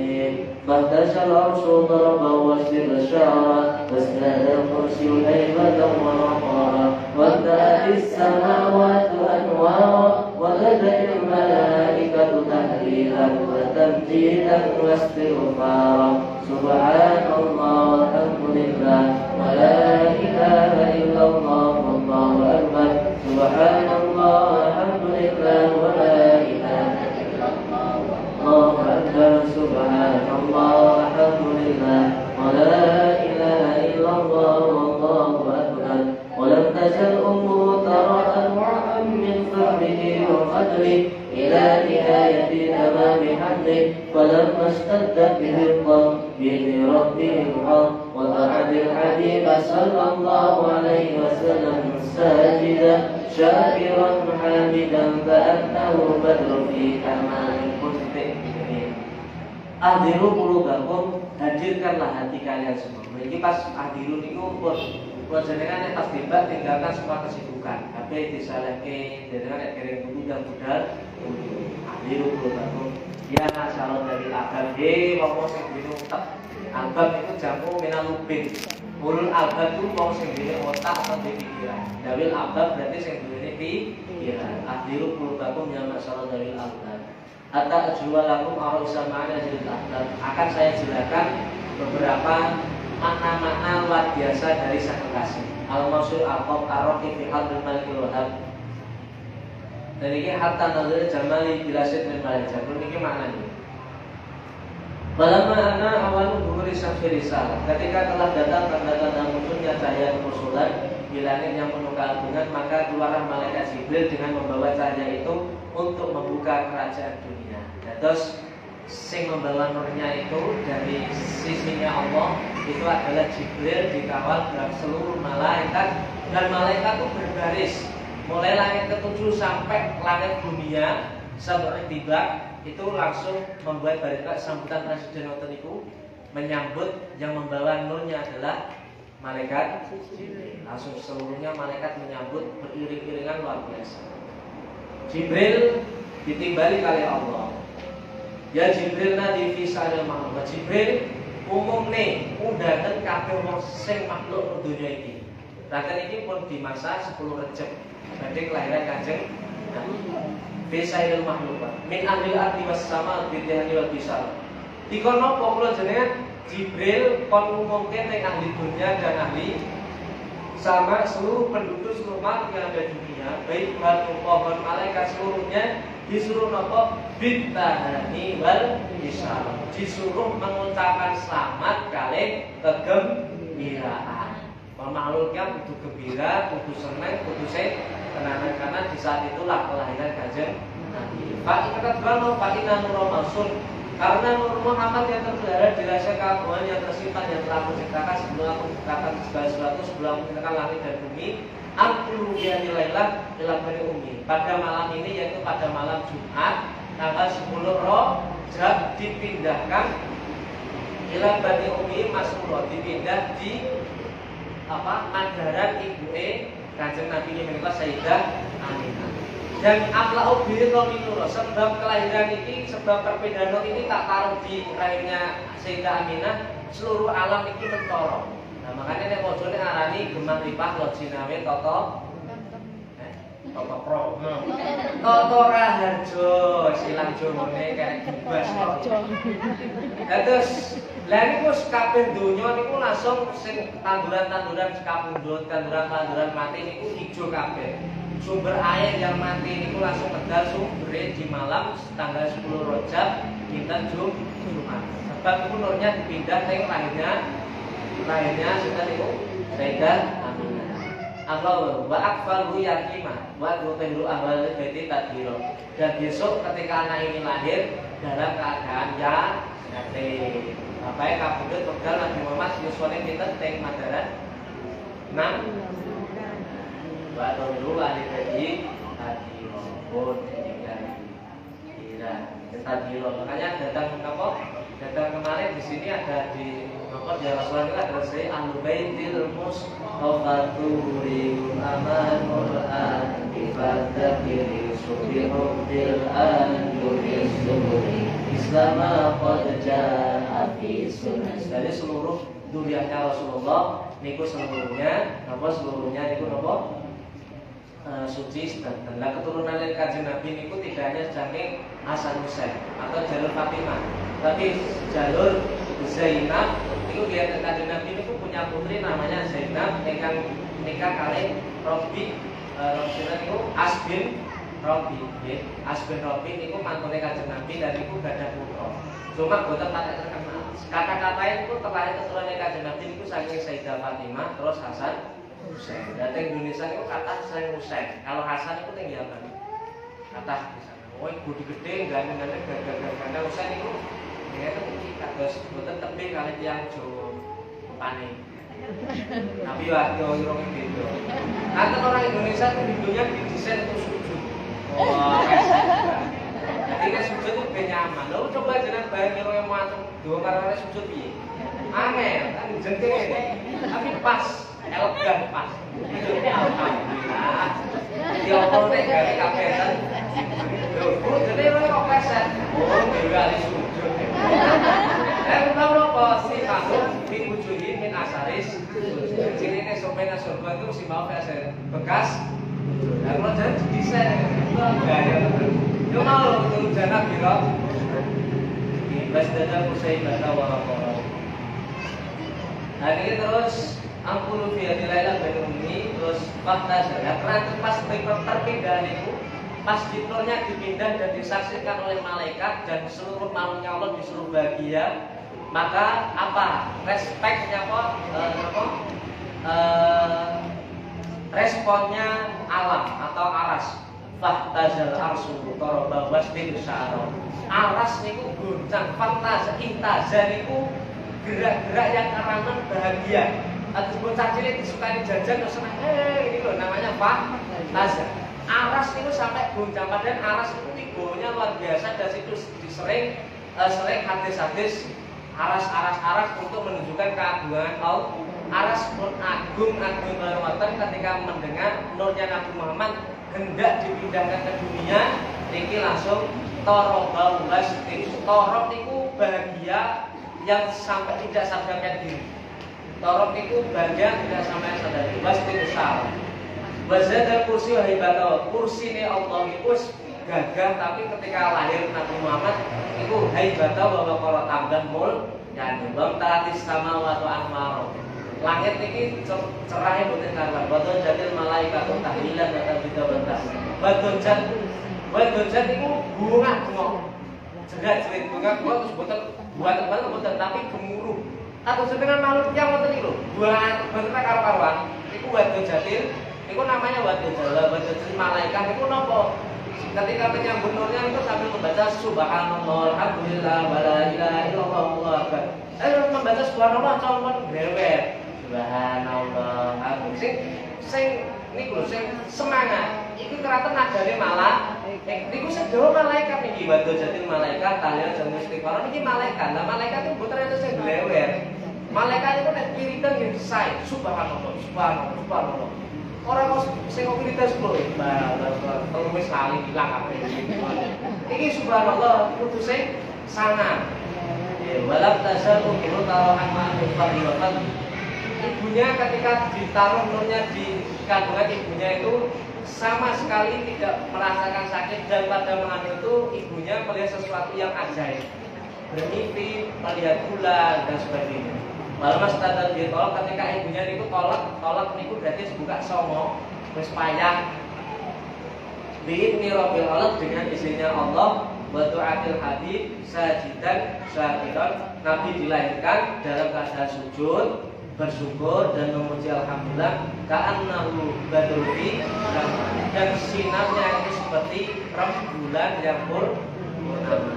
فاهتز العرش ضربا واشتد شعرا وازداد الكرسي هيبة ووقارا وامتلأت السماوات أنوارا وبدأ الملائكة تهليلا وتمجيدا واستغفارا سبحان الله والحمد لله ولا إله إلا الله والله أكبر سبحان الله والحمد لله ولا إله إلا الله الله أكبر سبحان الله والحمد لله ولا إله إلا الله والله أكبر ولم تزل أمه ترى أنواعا من فهمه وقدره إلى نهاية تمام حمده فلما اشتدت به الضم بإذن ربه الحق وقعد الحبيب صلى الله عليه وسلم ساجدا شاكرا حامدا فأنه بدر في كمال القدس. Ahdiru qulubakum, hadirkanlah hati kalian semua. Ini pas ahdiru niku pun jenengan pas tiba tinggalkan semua kesibukan. HP disalahke, jenengan nek kirim buku dan budal. Ahdiru qulubakum. Ya salam dari albab wong sing dene utek. Albab itu jamu minalubin. Ulul albab itu wong sing dene otak atau pikiran. Dawil albab berarti sing dene pikiran. Ahdiru qulubakum ya masalah dari albab. Hatta ajwalakum arisa ma'ana jilid ahlam. Akan saya jelaskan beberapa makna-makna luar biasa dari sang kekasih. Al-Masul al-Qab ar-Raqib fi hadil malikil wahab. Dan ini hatta nazar jamali bilasid min malajar. Ini maknanya. Falamma ana awalu dhuhuri syamsi risalah. Ketika telah datang tanda-tanda munculnya cahaya kerusulan di langit yang penuh keagungan, maka keluarlah malaikat Jibril dengan membawa cahaya itu untuk membuka kerajaan dunia. Terus sing membawa nurnya itu dari sisinya Allah itu adalah Jibril dikawal oleh seluruh malaikat, dan malaikat itu berbaris mulai langit ke-7 sampai langit dunia sampai tiba itu langsung membuat barikat sambutan Presiden Otoniku menyambut yang membawa nurnya adalah malaikat Jibril. Langsung seluruhnya malaikat menyambut beriring-iringan luar biasa. Jibril ditimbali kali Allah. Ya Jibril nadi fi sa'il makhluk. Jibril umumne undangan kabeh wong sing makhluk dunya iki. Raten iki pun di masa 10 Rejab badhe kelahiran Kanjeng Nabi. Fi sa'il makhluk. Min ahli ardi was sama bidhani wal bisal. Dikono apa kula jenengan Jibril kon umumke ning ahli dunya dan ahli sama seluruh penduduk seluruh makhluk yang ada di dunia, baik makhluk pohon malaikat seluruhnya disuruh nopo bitahani wal bisal, disuruh mengucapkan selamat kali kegembiraan. Makhluknya kudu gembira, kudu senang, kudu tenang karena di saat itulah kelahiran Kanjeng Nabi. Pak kita bano, Pak Inna Nurul Masul. Karena Nur Muhammad yang terpelihara di rahasia keagungan yang tersimpan yang telah menciptakan sebelum aku menciptakan segala sesuatu, sebelum aku menciptakan langit dan bumi. Aku dia nilailah dalam hari umi. Pada malam ini yaitu pada malam Jumat tanggal 10 Rajab dipindahkan ila bani umi Mas'ulah, dipindah di Madaran ibu Kanjeng Nabi ini menikah Sayyidah Aminah. Dan aklau birro minuro, sebab kelahiran ini, sebab perpindahan ini tak taruh di rahimnya Sayyidah Aminah, seluruh alam ini mencorong. Nah makanya nek bojone ngarani gemang lipah lojinawe toto pro. Toto raharjo, silang jomone kayak gibas. Terus lah niku kabeh donya niku langsung sing tanduran-tanduran kapundhut, tanduran-tanduran mati niku ijo kabeh. Sumber air yang mati niku langsung medal sumbere di malam tanggal 10 Rajab dinten Jumat. Sebab niku nurnya dipindah ning lahirnya sinten niku Sayyidah Aminah. Allah wa akfalu yakima wa tuhiru ahwal baiti tadhiro. Dan besok ketika anak ini lahir dalam keadaan yatim. Bapak kabudut medal Nabi Muhammad yuswane pinten teng Madaran 6 Waktu dulu ahli gaji tadi pun tadi makanya datang kemarin di sini ada di nomor di Rasulullah ada saya Al-Baitil Mustafatul Amanul Antifadakiri Subihudil Anjuris Suburi Islama Qadja Afi Sunnah. Dari seluruh duriannya Rasulullah niku seluruhnya niku nopo suci dan keturunan dari Kanjeng Nabi niku tidak hanya saking Hasan Husain atau jalur Fatimah, tapi jalur Zainab niku dia Kanjeng Nabi niku punya putri namanya Zainab ingkang nikah kali Robi niku Asbin Robi nggih. Asbin Robi niku mantune Kanjeng Nabi dan niku gadah putra. Cuma boten patek terkenal. Kata-katanya niku terlahir keturunan Kanjeng Nabi niku saking Sayyidah Fatimah terus Hasan Husain. Data Indonesia itu kata Sayyid Husain. Kalau Hasan itu tinggi apa? Kata di sana. Oh, budi gede, ganteng-ganteng, ganteng Husain itu. Ya itu kados boten tebih kali tiyang Jawa paning. Tapi waktu orang itu. Kata orang Indonesia itu hidupnya didesain untuk sujud. Oh, jadi kan sujud itu ben nyaman. Lalu coba jenengan bayang orang yang mau dua karena sujud piye? Aneh, kan jengkel. Tapi pas elegan pas. Alhamdulillah. Diopone gawe kapetan. Lho, kok dene kok pleset. Oh, dhewe ali sujud. Tahu apa sih kamu diwujudi min asaris. Cinine sopena surga itu si mau asar bekas. Lah kalau jadi desain gaya betul. Yo mau turun jana biro. Ibas dadal musaibat wa qara. Nah ini terus ampun via nilailah ini terus fakta saya karena pas perpindahan itu pas diturnya dipindah dan disaksikan oleh malaikat dan seluruh makhluknya Allah disuruh bahagia, maka apa respeknya responnya alam atau aras fahtazal arsu toroba wasbin syaro aras niku goncang fahtazal intazal niku gerak-gerak yang karangan bahagia. Atau bocah cilik disukai jajan terus senang ini loh namanya fahtazal. Aras itu sampai goncang, padahal aras itu tigonya luar biasa dan itu sering hadis-hadis aras untuk menunjukkan keagungan Allah. Aras pun agung banget ketika mendengar nurnya Nabi Muhammad hendak dipindahkan ke dunia, niki langsung toroba ulas. Torok niku bahagia yang sampai tidak sadarkan diri. Torok niku bahagia tidak sampai sadar diri. Was niku salah. Wazadal kursi haibata, kursi ini Allah niku gagah, tapi ketika lahir Nabi Muhammad itu haibata bahwa kalau tambah mul dan bam tatis sama waktu anwar. Langit ini cerahnya bukan karena badon jadil malaikat tahlilan atau juga bentas. Badon jad itu bunga jerit bunga terus buatan tapi gemuruh atau dengan makhluk yang ngoten niku buat bentuk karo-karoan iku badon jadil itu namanya badon jadil malaikat itu nopo. Ketika menyambut nurnya itu sambil membaca subhanallah, alhamdulillah, wala ilaha illallah, Allahu akbar. Membaca subhanallah calon grewer. Subhanallah, sing niku sing semangat. Iku ternyata nadane malah niku sedoyo malaikat niki badhe jati malaikat kalian jam istighfar niki malaikat. Lah malaikat itu boten enten sing grewer. Malaikat itu nek wiridan nggih sae subhanallah. Orang kok sing wiridan 10 terus wis lali ilang kabeh. Iki subhanallah kudu sing sangat. Walak tasalu kulo tawahan ma'rifatan. Ibunya ketika ditaruh nurnya di kandungan ibunya itu sama sekali tidak merasakan sakit, dan pada mengandung itu ibunya melihat sesuatu yang ajaib, bermimpi, melihat bulan dan sebagainya. Lalu mas tanda ditolak ketika ibunya itu tolak niku berarti buka songo, wis payah. Bi'idni Rabbil Alam, dengan izinnya Allah, wa du'atil habib sajidan syakiran. Nabi dilahirkan dalam keadaan sujud, bersyukur dan memuji alhamdulillah, ka'annahu badruhi, dan sinarnya itu seperti rembulan yang purnama.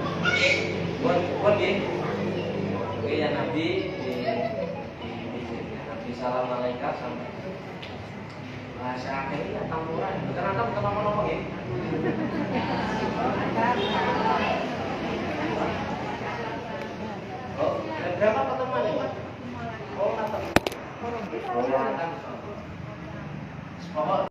Oke ya Nabi Nabi salam malaikat sampai bahasa akhirnya tampuran. Ternyata bukan apa-apa ya. Oh, berapa pertemuan ini? Oh, datang. Oh, datang. Pokok